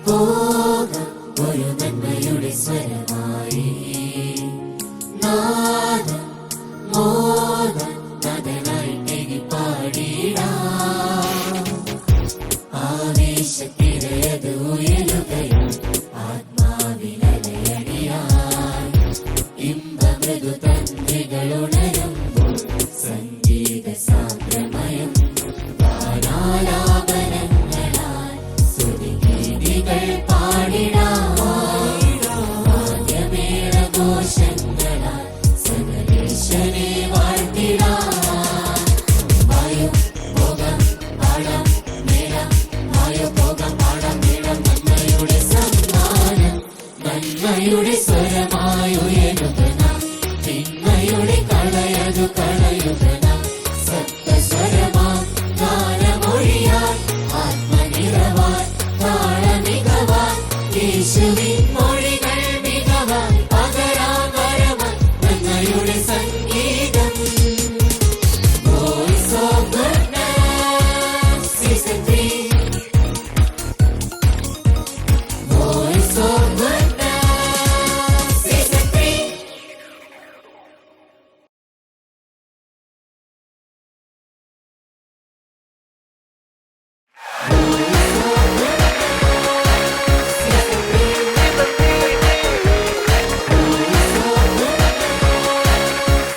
പോകാം ഒരു നന്മയുടെ സ്വരമായി. നാദം മോദം നദനായി പാടിടാം. ആവേശത്തിരയത് ഉയരുകയും ആത്മാവിലലയടിയാൻ. ഇമ്പമൃദു തന്ത്രികളുണരുമ്പോൾ സംഗീത സാന്ദ്രമയം. ഗാനാലാപനങ്ങളാൽ സ്തുതിഗീതികൾ പാടിടാം. വാദ്യമേളഘോഷങ്ങളാൽ സകലേശനെ വാഴ്ത്തിടാം. വായോ പോകാം പാടാം മേളാം. വായോ പോകാം പാടാം മേളാം. നന്മയുടെ സമ്മാനം നന്മയുടെ സ്വരമായുയരുക നാം. തിന്മയുടെ കളയതു കളയുക നാം. സപ്തസ്വരമാം ഗാനമൊഴിയാൻ ആത്മനിറവാൻ താളമികവാൻ. യേശുവിൻ മൊഴികൾ മികവാൻ പകരാമരമാൻ നന്മയുടെ സംഗീതം. Voice of Goodness Season 3. Voice of Goodness Season 3.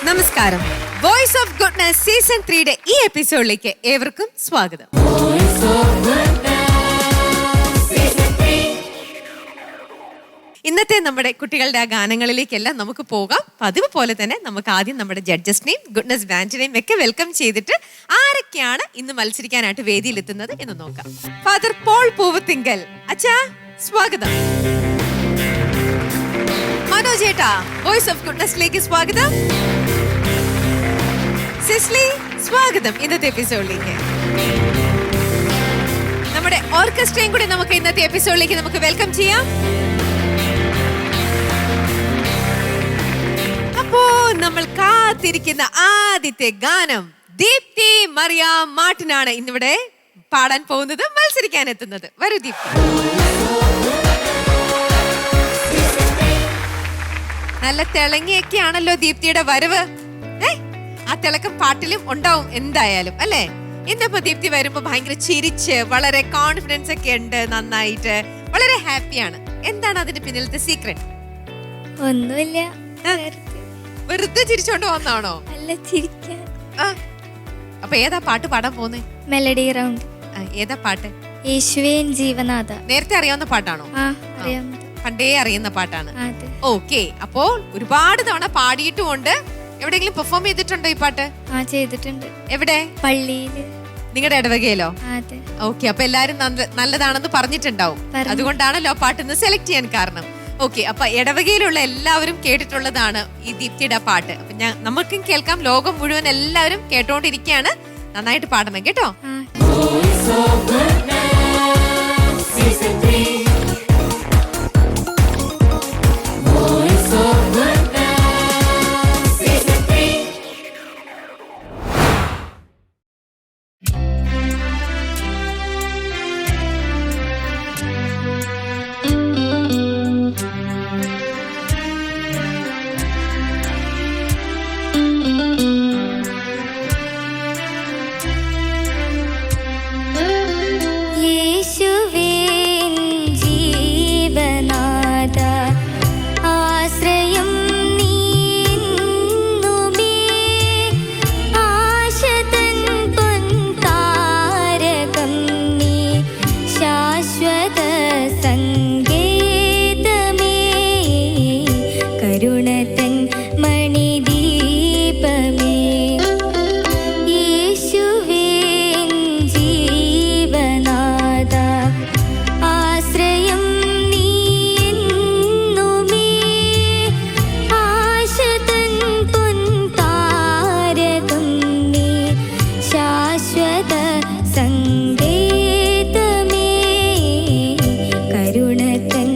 നമസ്കാരം. വോയിസ് ഓഫ് ഗുഡ്നസ് സീസൺ 3യുടെ ഈ എപ്പിസോഡിലേക്ക് ഏവർക്കും സ്വാഗതം. Voice of Goodness Season 3. ഇന്നത്തെ നമ്മുടെ കുട്ടികളുടെ ആ ഗാനങ്ങളിലേക്കെല്ലാം നമുക്ക് പോകാം. പതിവ് പോലെ തന്നെ നമുക്ക് ആദ്യം നമ്മുടെ ജഡ്ജസിനെയും ഗുഡ്നസ് ബാൻഡിനെയും ഒക്കെ വെൽക്കം ചെയ്തിട്ട് ആരൊക്കെയാണ് ഇന്ന് മത്സരിക്കാനായിട്ട് വേദിയിലെത്തുന്നത് എന്ന് നോക്കാം. ഫാദർ പോൾ പൂവത്തിങ്കൽ അച്ഛാ, സ്വാഗതം. മനോജ് ചേട്ടാ, വോയിസ് ഓഫ് ഗുഡ്നസിലേക്ക് സ്വാഗതം. സിസ്ലി, സ്വാഗതം ഇന്നത്തെ എപ്പിസോഡിലേക്ക്. നമ്മുടെ ഓർക്കസ്ട്രയും കൂടി നമുക്ക് ഇന്നത്തെ എപ്പിസോഡിലേക്ക് നമുക്ക് വെൽക്കം ചെയ്യാം. അപ്പോ നമ്മൾ കാത്തിരിക്കുന്ന ആദ്യത്തെ ഗാനം ദീപ്തി മറിയ മാർട്ടിനാണ് ഇന്നിവിടെ പാടാൻ പോകുന്നത്, മത്സരിക്കാൻ എത്തുന്നത്. വരൂ ദീപ്തി. നല്ല തിളങ്ങിയൊക്കെയാണല്ലോ ദീപ്തിയുടെ വരവ്. ആ തിളക്കം പാട്ടിലും ഉണ്ടാവും എന്തായാലും, അല്ലേ? ഇന്നിപ്പോ ദീപ്തി വരുമ്പോ ഭയങ്കര ചിരിച്ച് വളരെ കോൺഫിഡൻസ് ഒക്കെ ഉണ്ട്, നന്നായിട്ട് വളരെ ഹാപ്പിയാണ്. എന്താണ് അതിന്റെ പിന്നിലത്തെ സീക്രട്ട്? ഒന്നുമില്ല, വെറുതെ ചിരിച്ചോണ്ട് വന്നാണോ? അല്ല, ചിരിക്കാൻ. അപ്പൊ ഏതാ പാട്ട് പാടാൻ പോന്നെ? Melody round. ഏതാ പാട്ട്? യേശുവേ ജീവനാഥ. നേരത്തെ അറിയാവുന്ന പാട്ടാണോ? പണ്ടേ അറിയുന്ന പാട്ടാണ്. ഓക്കെ. അപ്പോൾ ഒരുപാട് തവണ പാടിയിട്ടുമുണ്ട്. എവിടെയെങ്കിലും പെർഫോം ചെയ്തിട്ടുണ്ടോ ഈ പാട്ട്? ചെയ്തിട്ടുണ്ട്. എവിടെ? പള്ളിയില്. നിങ്ങളുടെ ഇടവകയിലോ? അതെ. ഓക്കെ. അപ്പൊ എല്ലാരും നല്ലതാണെന്ന് പറഞ്ഞിട്ടുണ്ടാവും. അതുകൊണ്ടാണല്ലോ പാട്ട് ഇന്ന് സെലക്ട് ചെയ്യാൻ കാരണം. ഓക്കെ. അപ്പൊ ഇടവകയിലുള്ള എല്ലാവരും കേട്ടിട്ടുള്ളതാണ് ഈ ദീപ്തിയുടെ പാട്ട്. അപ്പൊ നമുക്കും കേൾക്കാം. ലോകം മുഴുവൻ എല്ലാവരും കേട്ടോണ്ടിരിക്കുകയാണ്. നന്നായിട്ട് പാടണം കേട്ടോ. Voice of Goodness Season 3. Voice of Goodness Season 3. യേശുവേ ജീവനാഥ, ആശ്രയം നീ എന്നുമേ. ആശതൻ പൊൻതാരകം നീ, ശാശ്വത സങ്കേതമേ. കരുണതൻ മണിദീപമേ. യേശുവേ ജീവനാഥ, ആശ്രയം നീ എന്നുമേ. ആശതൻ പൊൻതാരകം നീ, ശാശ്വത സങ്കേതമേ. കരുണതൻ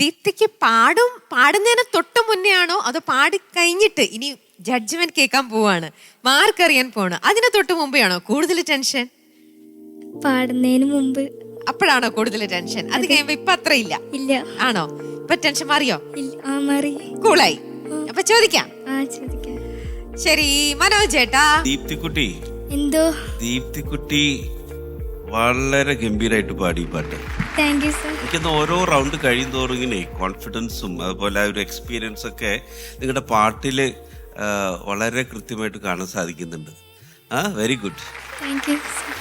ദീപ്തിക്ക് പാടുന്നതിന് തൊട്ട് മുന്നേ ആണോ അതോ പാടി കഴിഞ്ഞിട്ട് ഇനി ജഡ്ജ്മെന്റ് കേൾക്കാൻ പോവാണ്, മാർക്ക് അറിയാൻ പോവാണ്, അതിന് തൊട്ട് മുമ്പേ ആണോ കൂടുതൽ ടെൻഷൻ? പാടുന്നതിന് മുമ്പ്. അപ്പോഴാണോ കൂടുതൽ ടെൻഷൻ? അത് കഴിയുമ്പോ ഇപ്പൊ അത്ര ഇല്ല? ഇല്ല. ആണോ? ഇപ്പൊ ടെൻഷൻ മാറിയോ? മാറി. കൂളായി. അപ്പൊ ചോദിക്കാം. ചോദിക്കാം. ശരി, മനോജ് ചേട്ടാ. ദീപ്തിക്കുട്ടി, എന്തോ? ദീപ്തിക്കുട്ടി വളരെ ഗംഭീരമായിട്ട് പാടി ഈ പാട്ട്. Thank you sir. എനിക്കൊന്ന് ഓരോ റൗണ്ട് കഴിയും തോറും ഇങ്ങനെ കോൺഫിഡൻസും അതുപോലെ ആ ഒരു എക്സ്പീരിയൻസ് ഒക്കെ നിങ്ങളുടെ പാട്ടില് വളരെ കൃത്യമായിട്ട് കാണാൻ സാധിക്കുന്നുണ്ട്. Very good. Thank you sir.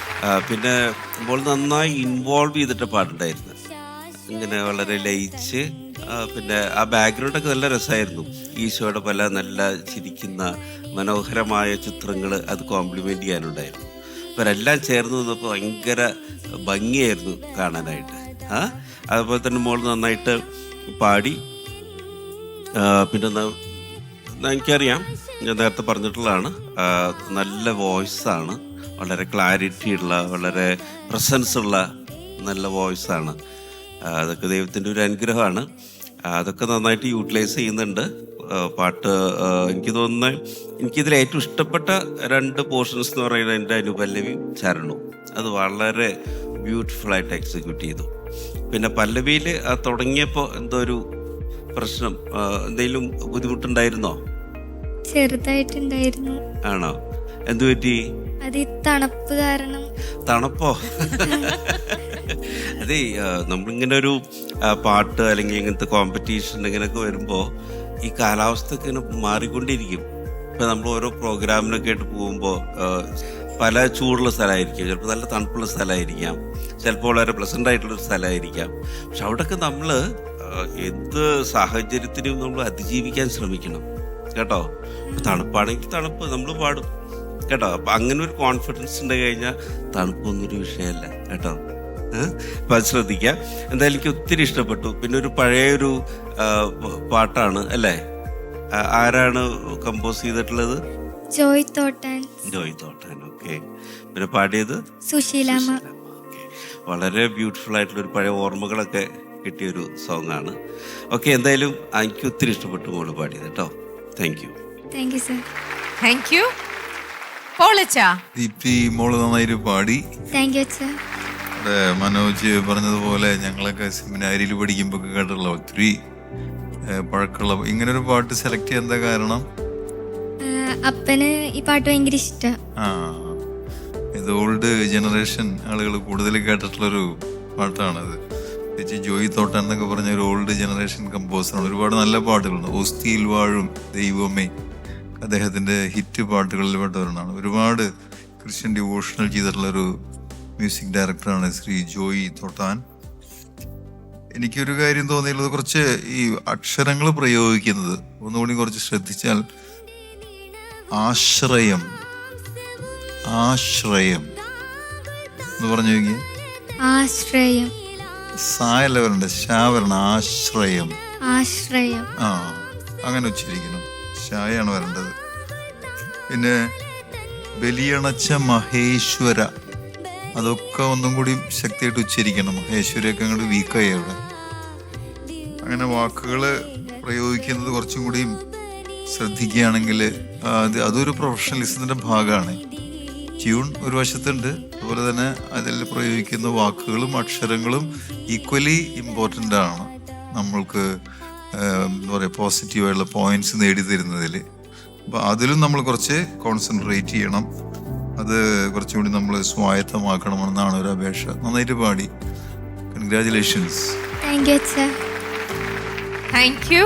പിന്നെ ഇപ്പോൾ നന്നായി ഇൻവോൾവ് ചെയ്തിട്ട് പാട്ടുണ്ടായിരുന്നു, ഇങ്ങനെ വളരെ ലയിച്ച്. പിന്നെ ആ ബാക്ക്ഗ്രൗണ്ടൊക്കെ നല്ല രസമായിരുന്നു. ഈശോയുടെ പല നല്ല ചിരിക്കുന്ന മനോഹരമായ ചിത്രങ്ങൾ അത് കോംപ്ലിമെന്റ് ചെയ്യാനുണ്ടായിരുന്നു. അവരെല്ലാം ചേർന്ന് നിന്നപ്പോൾ ഭയങ്കര ഭംഗിയായിരുന്നു കാണാനായിട്ട്. അതുപോലെ തന്നെ മോൾ നന്നായിട്ട് പാടി. പിന്നെ എനിക്കറിയാം, ഞാൻ നേരത്തെ പറഞ്ഞിട്ടുള്ളതാണ്, നല്ല വോയിസാണ്, വളരെ ക്ലാരിറ്റി ഉള്ള, വളരെ പ്രസൻസ് ഉള്ള നല്ല വോയിസാണ്. അതൊക്കെ ദൈവത്തിൻ്റെ ഒരു അനുഗ്രഹമാണ്. അതൊക്കെ നന്നായിട്ട് യൂട്ടിലൈസ് ചെയ്യുന്നുണ്ട് പാട്ട്. എനിക്ക് തോന്നുന്നത് എനിക്കിതിൽ ഏറ്റവും ഇഷ്ടപ്പെട്ട 2 പോർഷൻസ് എന്ന് പറയുന്നത് എൻ്റെ അനുപല്ലവിയും ചരണവും. അത് വളരെ ബ്യൂട്ടിഫുള്ളായിട്ട് എക്സിക്യൂട്ട് ചെയ്തു. പിന്നെ പല്ലവിയിൽ തുടങ്ങിയപ്പോൾ എന്തോ ഒരു പ്രശ്നം, എന്തെങ്കിലും ബുദ്ധിമുട്ടുണ്ടായിരുന്നോ? ചെറുതായിട്ടുണ്ടായിരുന്നു. ആണോ? എന്തു പറ്റി? അത് തണുപ്പ് കാരണം. തണുപ്പോ? അതെ, നമ്മളിങ്ങനെ ഒരു പാട്ട് അല്ലെങ്കിൽ ഇങ്ങനത്തെ കോമ്പറ്റീഷൻ ഇങ്ങനെയൊക്കെ വരുമ്പോൾ ഈ കാലാവസ്ഥ ഇങ്ങനെ മാറിക്കൊണ്ടിരിക്കും. ഇപ്പം നമ്മൾ ഓരോ പ്രോഗ്രാമിനൊക്കെ ആയിട്ട് പോകുമ്പോൾ പല ചൂടുള്ള സ്ഥലമായിരിക്കും, ചിലപ്പോൾ നല്ല തണുപ്പുള്ള സ്ഥലമായിരിക്കാം, ചിലപ്പോൾ വളരെ പ്ലസൻ്റ് ആയിട്ടുള്ളൊരു സ്ഥലമായിരിക്കാം. പക്ഷെ അവിടെയൊക്കെ നമ്മൾ എന്ത് സാഹചര്യത്തിനും നമ്മൾ അതിജീവിക്കാൻ ശ്രമിക്കണം കേട്ടോ. തണുപ്പാണെങ്കിൽ തണുപ്പ് നമ്മൾ പാടും കേട്ടോ. അപ്പം അങ്ങനെ ഒരു കോൺഫിഡൻസ് ഉണ്ട് കഴിഞ്ഞാൽ തണുപ്പൊന്നൊരു വിഷയമല്ല കേട്ടോ. അപ്പം അത് ശ്രദ്ധിക്കാം. എന്തായാലും എനിക്ക് ഒത്തിരി ഇഷ്ടപ്പെട്ടു. പിന്നെ ഒരു പഴയൊരു പാട്ടാണ് അല്ലേ? ആരാണ് കമ്പോസ് ചെയ്തിട്ടുള്ളത്? ജോയ് തോട്ടാൻ. ജോയ് തോട്ടാൻ. ഓക്കെ. പിന്നെ പാടിയത് സുശീലാമ്മ. വളരെ ബ്യൂട്ടിഫുൾ ആയിട്ടുള്ള ഒരു പഴയ ഓർമ്മകളൊക്കെ കിട്ടിയൊരു സോങ് ആണ്. ഓക്കെ, എന്തായാലും എനിക്ക് ഒത്തിരി ഇഷ്ടപ്പെട്ടു മോള് പാടിയത് കേട്ടോ. Thank you. Thank you sir. Thank you. പോളച്ചാ. ദീപ്തി മോള് നന്നായിട്ട് പാടി. Thank you sir. മനോജ് പറഞ്ഞതുപോലെ ഞങ്ങളൊക്കെ സെമിനാരിയിൽ പഠിക്കുമ്പോൾ കേട്ടുള്ള ഒത്തിരി പഴക്കമുള്ള ഇങ്ങനൊരു പാട്ട് സെലക്ട് ചെയ്യാൻ എന്താ കാരണം? അപ്പന് ഈ പാട്ട് ഭയങ്കര ഇഷ്ടമാണ്. ഇത് ഓൾഡ് ജനറേഷൻ ആളുകൾ കൂടുതൽ കേട്ടിട്ടുള്ളൊരു പാട്ടാണത്. ചേച്ചി ജോയി തോട്ടൻ എന്നൊക്കെ പറഞ്ഞ ഒരു ഓൾഡ് ജനറേഷൻ കമ്പോസറാണ്. ഒരുപാട് നല്ല പാട്ടുകളുണ്ട്. ഓസ്തിയിൽ വാഴും ദൈവമേ അദ്ദേഹത്തിൻ്റെ ഹിറ്റ് പാട്ടുകളിൽ പെട്ടവരാണ്. ഒരുപാട് ക്രിസ്ത്യൻ ഡിവോഷണൽ ചെയ്തിട്ടുള്ളൊരു മ്യൂസിക് ഡയറക്ടറാണ് ശ്രീ ജോയി തോട്ടാൻ. എനിക്കൊരു കാര്യം തോന്നിയുള്ളത്, കുറച്ച് ഈ അക്ഷരങ്ങൾ പ്രയോഗിക്കുന്നത് ഒന്നുകൂടി കുറച്ച് ശ്രദ്ധിച്ചാൽ, ആശ്രയം ആശ്രയം എന്ന് പറഞ്ഞു നോക്കിയേ. ആശ്രയം. സായല്ല വരണ്ട, ഷാ വരണം. ആശ്രയം. ആശ്രയം. അങ്ങനെ ഉച്ചരിക്കണം. ഷായാണ് വരേണ്ടത്. പിന്നെ ബലിയണച്ച മഹേശ്വര, അതൊക്കെ ഒന്നും കൂടി ശക്തിയായിട്ട് ഉച്ചരിക്കണം. മഹേശ്വരയൊക്കെ അങ്ങോട്ട് വീക്കായി അവിടെ. അങ്ങനെ വാക്കുകൾ പ്രയോഗിക്കുന്നത് കുറച്ചും കൂടി ശ്രദ്ധിക്കുകയാണെങ്കിൽ അതൊരു പ്രൊഫഷണലിസത്തിൻ്റെ ഭാഗമാണ്. ട്യൂൺ ഒരു വശത്തുണ്ട്, അതുപോലെ തന്നെ അതിൽ പ്രയോഗിക്കുന്ന വാക്കുകളും അക്ഷരങ്ങളും ഈക്വലി ഇമ്പോർട്ടൻ്റ് ആണ് നമ്മൾക്ക് എന്താ പറയുക പോസിറ്റീവായിട്ടുള്ള പോയിന്റ്സ് നേടിത്തരുന്നതിൽ. അപ്പോൾ അതിലും നമ്മൾ കുറച്ച് കോൺസെൻട്രേറ്റ് ചെയ്യണം. അത് കുറച്ചും കൂടി നമ്മൾ സ്വായത്തമാക്കണമെന്നാണ് ഒരു അപേക്ഷ. നന്നായിട്ട് പാടി. Congratulations. Thank you sir. Thank you.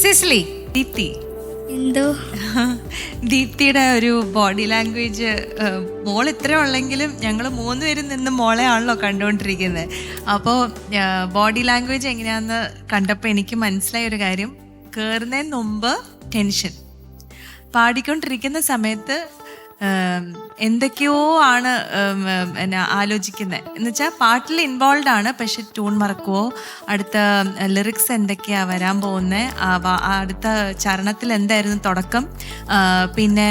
Cicily. Deepthi, എന്തോ? ദീപ്തിയുടെ ഒരു ബോഡി ലാംഗ്വേജ്, മോൾ ഇത്ര ഉള്ളെങ്കിലും ഞങ്ങൾ 3 പേരും നിന്ന് മോളെ ആണല്ലോ കണ്ടുകൊണ്ടിരിക്കുന്നത്. അപ്പോൾ ബോഡി ലാംഗ്വേജ് എങ്ങനെയാണെന്ന് കണ്ടപ്പോൾ എനിക്ക് മനസ്സിലായ ഒരു കാര്യം, കയറുന്നതിന് മുമ്പ് ടെൻഷൻ, പാടിക്കൊണ്ടിരിക്കുന്ന സമയത്ത് എന്തൊക്കെയോ ആണ് എന്നാ ആലോചിക്കുന്നത് എന്ന് വെച്ചാൽ പാട്ടിൽ ഇൻവോൾവ് ആണ്, പക്ഷെ ട്യൂൺ മറക്കുവോ, അടുത്ത ലിറിക്സ് എന്തൊക്കെയാ വരാൻ പോകുന്നത്, അടുത്ത ചരണത്തിൽ എന്തായിരുന്നു തുടക്കം, പിന്നെ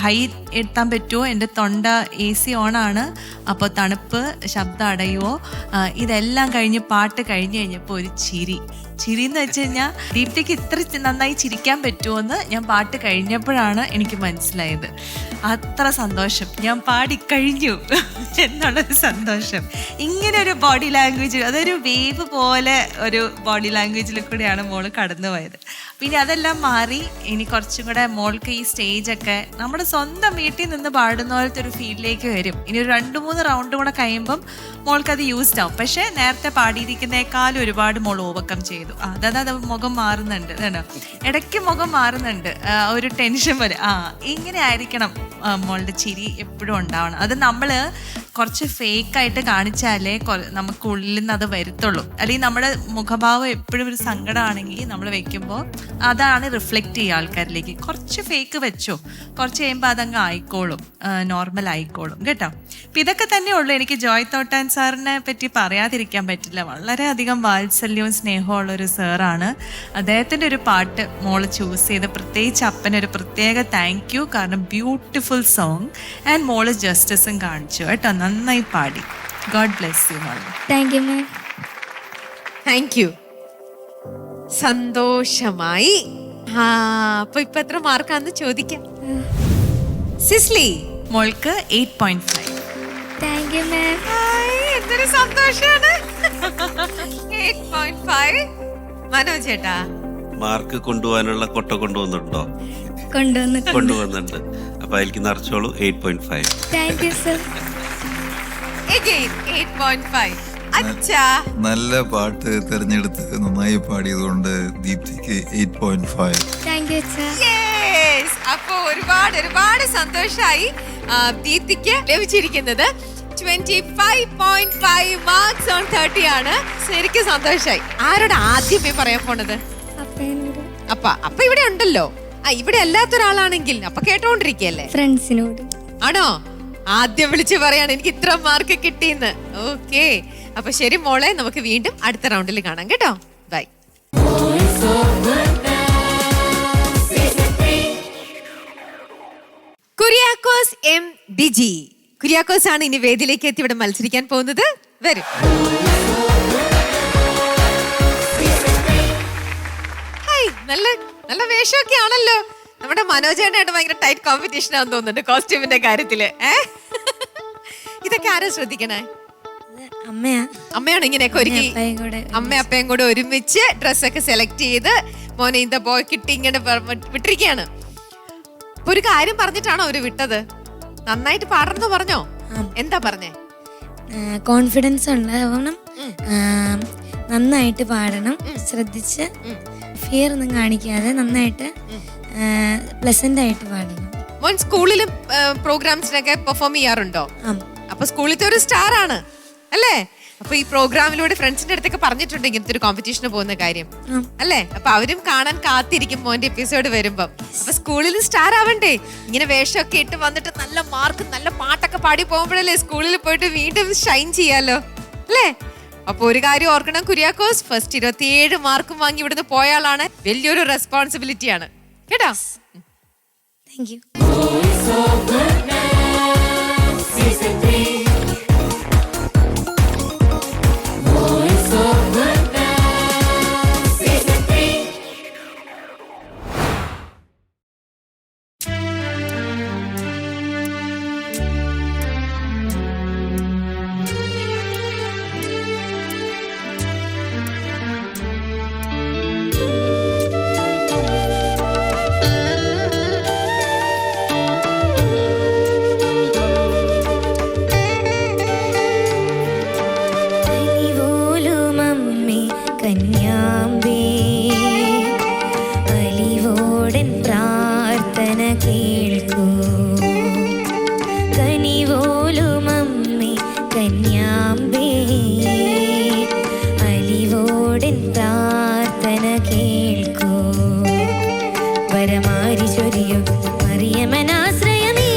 ഹൈ എത്താൻ പറ്റുമോ, എൻ്റെ തൊണ്ട AC ഓണാണ്, അപ്പോൾ തണുപ്പ്, ശബ്ദം അടയുമോ, ഇതെല്ലാം കഴിഞ്ഞ് പാട്ട് കഴിഞ്ഞ് കഴിഞ്ഞപ്പോൾ ഒരു ചിരി എന്ന് വെച്ച് കഴിഞ്ഞാൽ ദീപ്തിക്ക് ഇത്ര നന്നായി ചിരിക്കാൻ പറ്റുമോയെന്ന് ഞാൻ പാട്ട് കഴിഞ്ഞപ്പോഴാണ് എനിക്ക് മനസ്സിലായത്. അത്ര സന്തോഷം, ഞാൻ പാടിക്കഴിഞ്ഞു എന്നുള്ളൊരു സന്തോഷം. ഇങ്ങനെ ഒരു ബോഡി ലാംഗ്വേജ്, അതൊരു വേവ് പോലെ ഒരു ബോഡി ലാംഗ്വേജിൽ കൂടെയാണ് മോള് കടന്നു പോയത്. പിന്നെ അതെല്ലാം മാറി ഇനി കുറച്ചും കൂടെ മോൾക്ക് ഈ സ്റ്റേജൊക്കെ നമ്മുടെ സ്വന്തം വീട്ടിൽ നിന്ന് പാടുന്ന പോലത്തെ ഒരു ഫീലിലേക്ക് വരും. ഇനി ഒരു 2-3 റൗണ്ട് കൂടെ കഴിയുമ്പം മോൾക്കത് യൂസ്ഡ് ആവും. പക്ഷെ നേരത്തെ പാടിയിരിക്കുന്നേക്കാളും ഒരുപാട് മോൾ ഓവർകം ചെയ്തു. അതായത് മുഖം മാറുന്നുണ്ട്, ഇടയ്ക്ക് മുഖം മാറുന്നുണ്ട്, ഒരു ടെൻഷൻ പോലെ. ഇങ്ങനെ ആയിരിക്കണം മോളുടെ ചിരി എപ്പോഴും ഉണ്ടാവണം. അത് നമ്മൾ കുറച്ച് ഫേക്കായിട്ട് കാണിച്ചാലേ നമുക്ക് ഉള്ളിൽ നിന്ന് അത് വരുത്തുള്ളൂ. അല്ലെങ്കിൽ നമ്മുടെ മുഖഭാവം എപ്പോഴും ഒരു സങ്കടമാണെങ്കിൽ നമ്മൾ വെക്കുമ്പോൾ അതാണ് റിഫ്ലക്റ്റ് ചെയ്യുക ആൾക്കാരിലേക്ക്. കുറച്ച് ഫേക്ക് വെച്ചോ, കുറച്ച് കഴിയുമ്പോൾ അതങ്ങ് ആയിക്കോളും, നോർമൽ ആയിക്കോളും കേട്ടോ. അപ്പം ഇതൊക്കെ തന്നെ ഉള്ളൂ. എനിക്ക് ജോയ് തോട്ടാൻ സാറിനെ പറ്റി പറയാതിരിക്കാൻ പറ്റില്ല. വളരെയധികം വാത്സല്യവും സ്നേഹവും ഉള്ളൊരു സാറാണ്. അദ്ദേഹത്തിൻ്റെ ഒരു പാട്ട് മോള് ചൂസ് ചെയ്ത്, പ്രത്യേകിച്ച് അപ്പനൊരു പ്രത്യേക താങ്ക് യു. കാരണം ബ്യൂട്ടിഫുൾ സോങ് ആൻഡ് മോള് ജസ്റ്റിസും കാണിച്ചു കേട്ടോ, നന്നായി പാടി. ഗോഡ് ബ്ലെസ് യു മോള്. Thank you ma'am. Thank you. സന്തോഷമായി. അപ്പൊ ഇപ്പൊ എത്ര മാർക്കാന്ന് ചോദിക്കാം. സിസ്ലി മോൾക്ക് 8.5. താങ്ക് യു മാം. എന്തൊരു സന്തോഷാണ്. 8.5. മനോജ് ചേട്ടാ മാർക്ക് കൊണ്ടുപോകാനുള്ള കൊട്ട കൊണ്ടുവന്നിട്ടുണ്ടോ? കൊണ്ടുവന്നിട്ടുണ്ട്. അപ്പൊ അതിലേക്ക് നിറച്ചോളൂ 8.5. Thank you sir. Again 8.5. അച്ഛാ നല്ല പാട്ട് തിരഞ്ഞെടുത്ത് നന്നായി പാടിയതുകൊണ്ട് ദീപ്തിക്ക് 8.5. Thank you sir. Yes. അപ്പൊ ഒരുപാട് സന്തോഷായി. ദീപ്തിക്ക് ലഭിച്ചിരിക്കുന്നത് 25.5 മാർക്സ് ഓൺ 30 ആണ്. ശരിക്കും സന്തോഷായി. ആരോട് ആദ്യമേ പറയാൻ പോണത്? അപ്പ ഇവിടെ ഉണ്ടല്ലോ. ഇവിടെ അല്ലാത്തൊരാളാണെങ്കിൽ അപ്പൊ കേട്ടോണ്ടിരിക്കല്ലേ? ഫ്രണ്ട്സിനോട്. ആണോ? ആദ്യം വിളിച്ച് പറയാണ് എനിക്ക് ഇത്ര മാർക്ക് കിട്ടിയെന്ന്. ഓക്കെ, അപ്പൊ ശരി മോളെ, നമുക്ക് വീണ്ടും അടുത്ത റൗണ്ടിൽ കാണാം കേട്ടോ. ബൈ. കുര്യാക്കോസ് എം ഡിജി. കുര്യാക്കോസ് ആണ് ഇനി വേദിയിലേക്ക് എത്തി ഇവിടെ മത്സരിക്കാൻ പോകുന്നത്. വരും. നല്ല വേഷമൊക്കെ ആണല്ലോ. നമ്മുടെ മനോജേട്ടനായിട്ട് ഭയങ്കര ടൈറ്റ് കോമ്പറ്റീഷൻ ആണെന്ന് തോന്നുന്നുണ്ട് കോസ്റ്റ്യൂമിന്റെ കാര്യത്തില്. ഇതൊക്കെ ആരാ ശ്രദ്ധിക്കണേ? അമ്മയാണ് ഇങ്ങനെയൊക്കെ ഒരുക്കി. അമ്മ അപ്പയും കൂടെ ഒരുമിച്ച് ഡ്രസ്സൊക്കെ സെലക്ട് ചെയ്ത് മോനെ ഇന്ത ബോയ് കിട്ടി ഇങ്ങനെ വിട്ടിരിക്കുകയാണ്. അപ്പൊ ഒരു കാര്യം പറഞ്ഞിട്ടാണോ അവര് വിട്ടത്? നന്നായിട്ട് പാടണമെന്ന് പറഞ്ഞോ? എന്താ പറഞ്ഞേ? കോൺഫിഡൻസ് ഉണ്ടാവണം, നന്നായിട്ട് പാടണം, ശ്രദ്ധിച്ച് ഫിയർ ഒന്നും കാണിക്കാതെ നന്നായിട്ട് പ്ലസന്റ് ആയിട്ട് പാടണം. മോൻ സ്കൂളിലും പ്രോഗ്രാംസിനൊക്കെ പെർഫോം ചെയ്യാറുണ്ടോ? അപ്പൊ സ്കൂളിലത്തെ ഒരു സ്റ്റാർ ആണ് അല്ലേ? അപ്പൊ ഈ പ്രോഗ്രാമിലൂടെ ഫ്രണ്ട്സിന്റെ അടുത്തൊക്കെ പറഞ്ഞിട്ടുണ്ട് ഇങ്ങനത്തെ ഒരു കോമ്പറ്റീഷന് പോകുന്ന കാര്യം അല്ലേ? അപ്പൊ അവരും കാണാൻ കാത്തിരിക്കും മോന്റെ എപ്പിസോഡ് വരുമ്പോ. അപ്പൊ സ്കൂളിൽ സ്റ്റാർ ആവണ്ടേ? ഇങ്ങനെ വേഷമൊക്കെ ഇട്ട് വന്നിട്ട് നല്ല മാർക്ക്, നല്ല പാട്ടൊക്കെ പാടി പോകുമ്പോഴല്ലേ സ്കൂളിൽ പോയിട്ട് വീണ്ടും ഷൈൻ ചെയ്യാലോ അല്ലേ? അപ്പൊ ഒരു കാര്യം ഓർക്കണം കുര്യാക്കോസ്, ഫസ്റ്റ് 27 മാർക്കും വാങ്ങി ഇവിടുന്ന് പോയാളാണ്. വലിയൊരു റെസ്പോൺസിബിലിറ്റിയാണ് കേട്ടോ. Thank U. വരമാരി ചൊരിയും മറിയമനാശ്രയമേ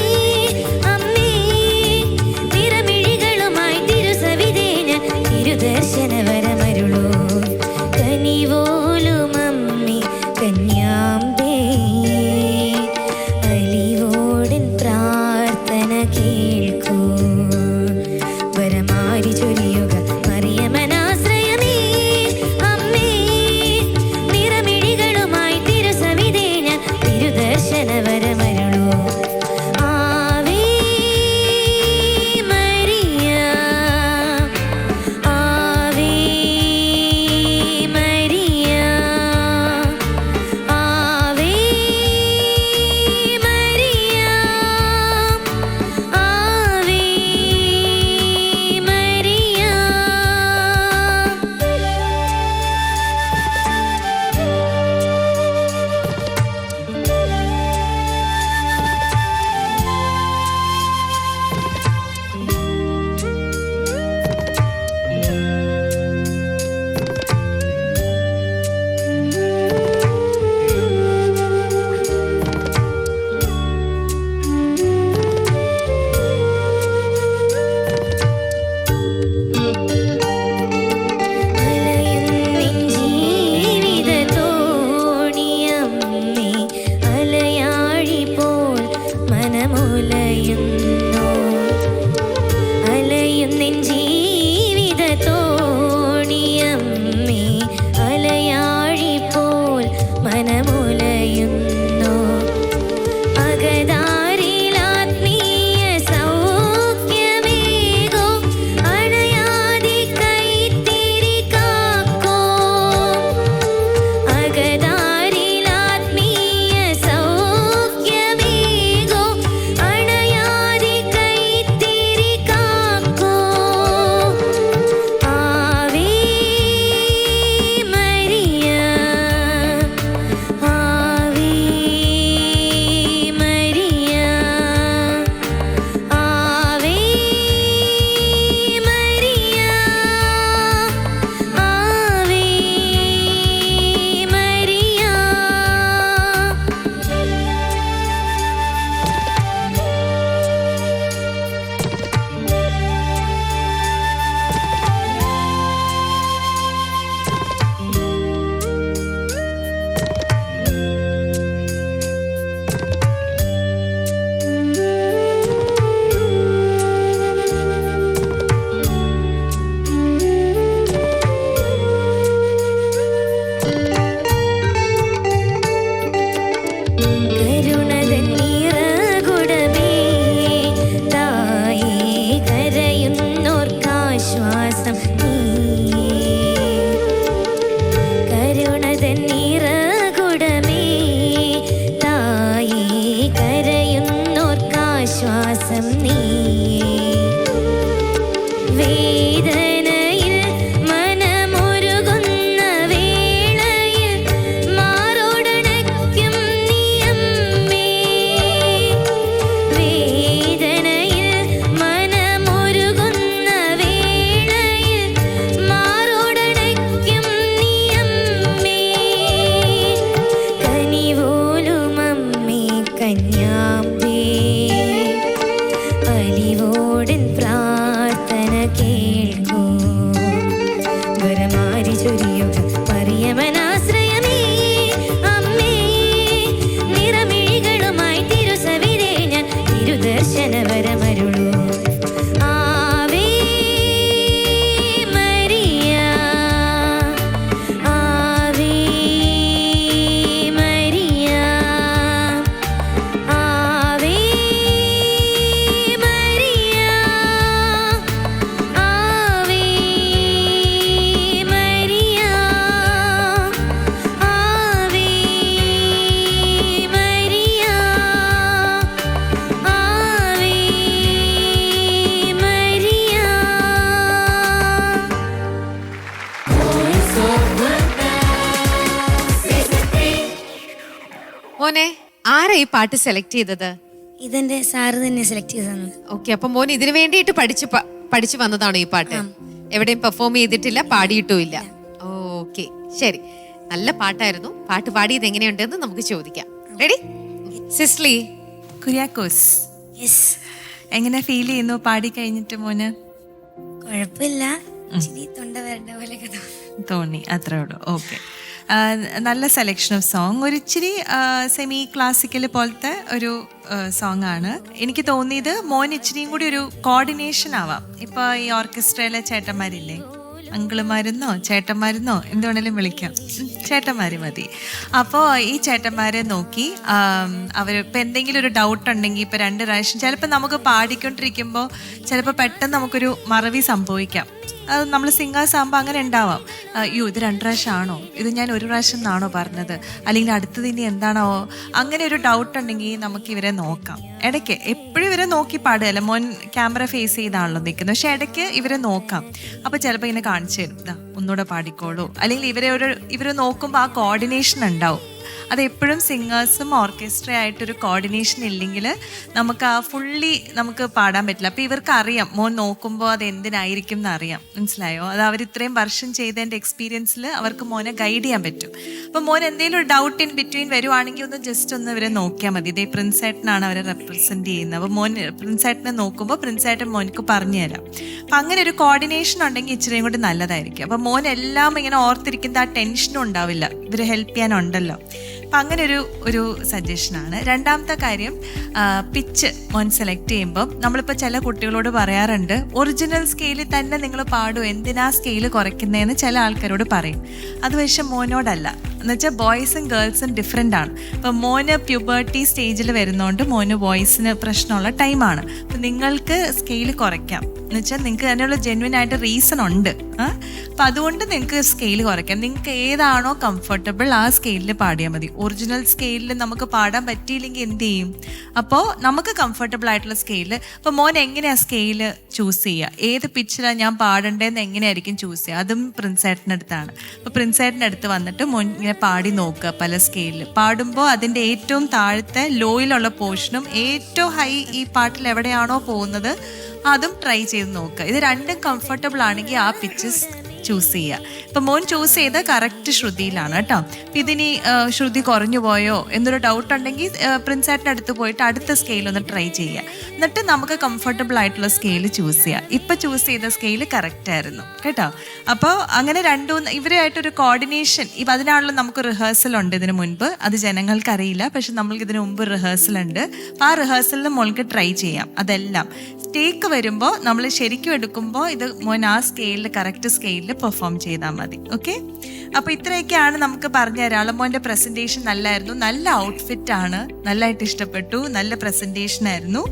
കൃപയുടെ ചൊരിയുക മറിയമനാശ്രയമേ അമ്മേ നിറമിഴികളുമായി തിരുസവിധേ ഞാൻ തിരുദർശന വരമരുളൂ Ave Maria Ave Maria Ave Maria Ave Maria Ave Maria Ave Maria. Voice of Goodness, Season 3. മോനെ ആരാ ഈ പാട്ട് സെലക്ട് ചെയ്തത്? ഇതെന്റെ സാറ് തന്നെ സെലക്ട് ചെയ്ത് തന്നത്. ഓക്കെ, അപ്പൊ മോൻ ഇതിനു വേണ്ടിയിട്ട് പഠിച്ചു വന്നതാണോ ഈ പാട്ട്? എവിടെയും പെർഫോം ചെയ്തിട്ടില്ല, പാടിയിട്ടുമില്ല. ഓക്കെ, ശരി. നല്ല പാട്ടായിരുന്നു. പാട്ട് പാടിയത് എങ്ങനെയുണ്ടെന്ന് നമുക്ക് ചോദിക്കാം. റെഡി? സിസ്ലി. കുര്യാക്കോസ്, യെസ്, എങ്ങനെ ഫീൽ ചെയ്യുന്നു പാടി കഴിഞ്ഞിട്ട് മോന്? കുഴപ്പമില്ല, ഇച്ചിരി തൊണ്ട വരണ്ട പോലെയൊക്കെ തോന്നി, അത്രേ ഉള്ളൂ. ഓക്കെ, നല്ല സെലക്ഷൻ ഓഫ് സോങ്. ഒരു ഇച്ചിരി സെമി ക്ലാസിക്കൽ പോലത്തെ ഒരു സോങ് ആണ്. എനിക്ക് തോന്നിയത് മോൻ ഇച്ചിരിയും കൂടി ഒരു കോർഡിനേഷൻ ആവാം. ഇപ്പോൾ ഈ ഓർക്കസ്ട്രയിലെ ചേട്ടന്മാരില്ലേ, അങ്കിളുമാരെന്നോ ചേട്ടന്മാരെന്നോ എന്തുവേണേലും വിളിക്കാം, ചേട്ടന്മാർ മതി. അപ്പോൾ ഈ ചേട്ടന്മാരെ നോക്കി അവരിപ്പോൾ എന്തെങ്കിലും ഒരു ഡൗട്ട് ഉണ്ടെങ്കിൽ ഇപ്പോൾ 2 പ്രാവശ്യം ചിലപ്പോൾ നമുക്ക് പാടിക്കൊണ്ടിരിക്കുമ്പോൾ ചിലപ്പോൾ പെട്ടെന്ന് നമുക്കൊരു മറവി സംഭവിക്കാം. അത് നമ്മൾ സിംഗേഴ്സ് ആകുമ്പോൾ അങ്ങനെ ഉണ്ടാവാം. അയ്യോ ഇത് 2 പ്രാവശ്യം ആണോ, ഇത് ഞാൻ 1 പ്രാവശ്യം എന്നാണോ പറഞ്ഞത്, അല്ലെങ്കിൽ അടുത്തത് ഇനി എന്താണോ, അങ്ങനെ ഒരു ഡൗട്ട് ഉണ്ടെങ്കിൽ നമുക്ക് ഇവരെ നോക്കാം. ഇടയ്ക്ക് എപ്പോഴും ഇവരെ നോക്കി പാടുകയല്ല, മോൻ ക്യാമറ ഫേസ് ചെയ്താണല്ലോ നിൽക്കുന്നത്, പക്ഷെ ഇടയ്ക്ക് ഇവരെ നോക്കാം. അപ്പോൾ ചിലപ്പോൾ ഇങ്ങനെ കാണിച്ചു തരും, ഇതാ ഒന്നുകൂടെ പാടിക്കോളൂ, അല്ലെങ്കിൽ ഇവരെ നോക്കുമ്പോൾ ആ കോർഡിനേഷൻ ഉണ്ടാവും. അത് എപ്പോഴും സിംഗേഴ്സും ഓർക്കസ്ട്ര ആയിട്ടൊരു കോർഡിനേഷൻ ഇല്ലെങ്കിൽ നമുക്ക് ആ ഫുള്ളി നമുക്ക് പാടാൻ പറ്റില്ല. അപ്പോൾ ഇവർക്ക് അറിയാം മോൻ നോക്കുമ്പോൾ അത് എന്തിനായിരിക്കും എന്നറിയാം, മനസ്സിലായോ? അത് അവർ ഇത്രയും വർഷം ചെയ്തതിൻ്റെ എക്സ്പീരിയൻസിൽ അവർക്ക് മോനെ ഗൈഡ് ചെയ്യാൻ പറ്റും. അപ്പോൾ മോൻ എന്തെങ്കിലും ഒരു ഡൗട്ട് ഇൻ ബിറ്റ്വീൻ വരുവാണെങ്കിൽ ഒന്ന് ജസ്റ്റ് ഒന്ന് ഇവരെ നോക്കിയാൽ മതി. ഇതേ പ്രിൻസേട്ടനാണ് അവരെ റെപ്രസെൻറ്റ് ചെയ്യുന്നത്. അപ്പോൾ മോൻ പ്രിൻസേട്ടനെ നോക്കുമ്പോൾ പ്രിൻസേട്ടൻ മോനക്ക് പറഞ്ഞു തരാം. അപ്പം അങ്ങനെ ഒരു കോർഡിനേഷൻ ഉണ്ടെങ്കിൽ ഇച്ചിരിയും കൂടി നല്ലതായിരിക്കും. അപ്പം മോൻ എല്ലാം ഇങ്ങനെ ഓർത്തിരിക്കുന്ന ആ ടെൻഷനും ഉണ്ടാവില്ല, ഇവർ ഹെൽപ്പ് ചെയ്യാനുണ്ടല്ലോ. അപ്പം അങ്ങനെ ഒരു സജഷനാണ്. രണ്ടാമത്തെ കാര്യം, പിച്ച് മോൻ സെലക്ട് ചെയ്യുമ്പോൾ നമ്മളിപ്പോൾ ചില കുട്ടികളോട് പറയാറുണ്ട്, ഒറിജിനൽ സ്കെയിലിൽ തന്നെ നിങ്ങൾ പാടും, എന്തിനാ സ്കെയിൽ കുറയ്ക്കുന്നതെന്ന് ചില ആൾക്കാരോട് പറയും. അത് പക്ഷേ മോനോടല്ല. എന്നുവെച്ചാൽ ബോയ്സും ഗേൾസും ഡിഫറെൻ്റ് ആണ്. അപ്പം മോന് പ്യൂബർട്ടി സ്റ്റേജിൽ വരുന്നതുകൊണ്ട് മോന് വോയിസിന് പ്രശ്നമുള്ള ടൈമാണ്. അപ്പം നിങ്ങൾക്ക് സ്കെയിൽ കുറയ്ക്കാം, എന്നുവെച്ചാൽ നിങ്ങൾക്ക് അതിനുള്ള ജെന്വിൻ ആയിട്ട് റീസൺ ഉണ്ട്. അപ്പം അതുകൊണ്ട് നിങ്ങൾക്ക് സ്കെയിൽ കുറയ്ക്കാം. നിങ്ങൾക്ക് ഏതാണോ കംഫർട്ടബിൾ ആ സ്കെയിലിൽ പാടിയാൽ മതി. ഒറിജിനൽ സ്കെയിലിൽ നമുക്ക് പാടാൻ പറ്റിയില്ലെങ്കിൽ എന്ത് ചെയ്യും? അപ്പോൾ നമുക്ക് കംഫർട്ടബിൾ ആയിട്ടുള്ള സ്കെയില്. അപ്പോൾ മോൻ എങ്ങനെയാണ് സ്കെയില് ചൂസ് ചെയ്യുക, ഏത് പിച്ചിലാണ് ഞാൻ പാടേണ്ടതെന്ന് എങ്ങനെയായിരിക്കും ചൂസ് ചെയ്യുക, അതും പ്രിൻസേട്ടൻ്റെ അടുത്താണ്. അപ്പോൾ പ്രിൻസേട്ടൻ്റെ അടുത്ത് വന്നിട്ട് മോൻ ഇങ്ങനെ പാടി നോക്കുക. പല സ്കെയിലിൽ പാടുമ്പോൾ അതിൻ്റെ ഏറ്റവും താഴത്തെ ലോയിലുള്ള പോർഷനും ഏറ്റവും ഹൈ ഈ പാട്ടിൽ എവിടെയാണോ പോകുന്നത് അതും ട്രൈ ചെയ്ത് നോക്കുക. ഇത് രണ്ടും കംഫർട്ടബിൾ ആണെങ്കിൽ ആ പിച്ചസ് ചൂസ് ചെയ്യുക. ഇപ്പം മോൻ ചൂസ് ചെയ്ത് കറക്റ്റ് ശ്രുതിയിലാണ് കേട്ടോ. അപ്പം ഇതിനി ശ്രുതി കുറഞ്ഞു പോയോ എന്നൊരു ഡൗട്ട് ഉണ്ടെങ്കിൽ പ്രിൻസേട്ടൻ്റെ അടുത്ത് പോയിട്ട് അടുത്ത സ്കെയിൽ ഒന്ന് ട്രൈ ചെയ്യുക. എന്നിട്ട് നമുക്ക് കംഫർട്ടബിൾ ആയിട്ടുള്ള സ്കെയിൽ ചൂസ് ചെയ്യുക. ഇപ്പം ചൂസ് ചെയ്ത സ്കെയിൽ കറക്റ്റ് ആയിരുന്നു കേട്ടോ. അപ്പോൾ അങ്ങനെ ഇവരായിട്ടൊരു കോർഡിനേഷൻ, ഇപ്പം അതിനാണല്ലോ നമുക്ക് റിഹേഴ്സൽ ഉണ്ട് ഇതിന് മുൻപ്. അത് ജനങ്ങൾക്കറിയില്ല, പക്ഷെ നമ്മൾക്ക് ഇതിന് മുമ്പ് റിഹേഴ്സൽ ഉണ്ട്. അപ്പോൾ ആ റിഹേഴ്സലിൽ മോൾക്ക് ട്രൈ ചെയ്യാം. അതെല്ലാം ടേക്ക് വരുമ്പോൾ നമ്മൾ ശരിക്കും എടുക്കുമ്പോൾ ഇത് മോൻ ആ സ്കെയിലിൽ കറക്റ്റ് സ്കെയിലിൽ പെർഫോം ചെയ്താൽ മതി. ഓക്കെ, അപ്പോൾ ഇത്രയൊക്കെയാണ് നമുക്ക് പറഞ്ഞു തരാം. മോൻ്റെ പ്രസൻറ്റേഷൻ നല്ലായിരുന്നു, നല്ല ഔട്ട്ഫിറ്റ് ആണ്, നല്ലതായിട്ട് ഇഷ്ടപ്പെട്ടു, നല്ല പ്രസൻറ്റേഷൻ ആയിരുന്നു,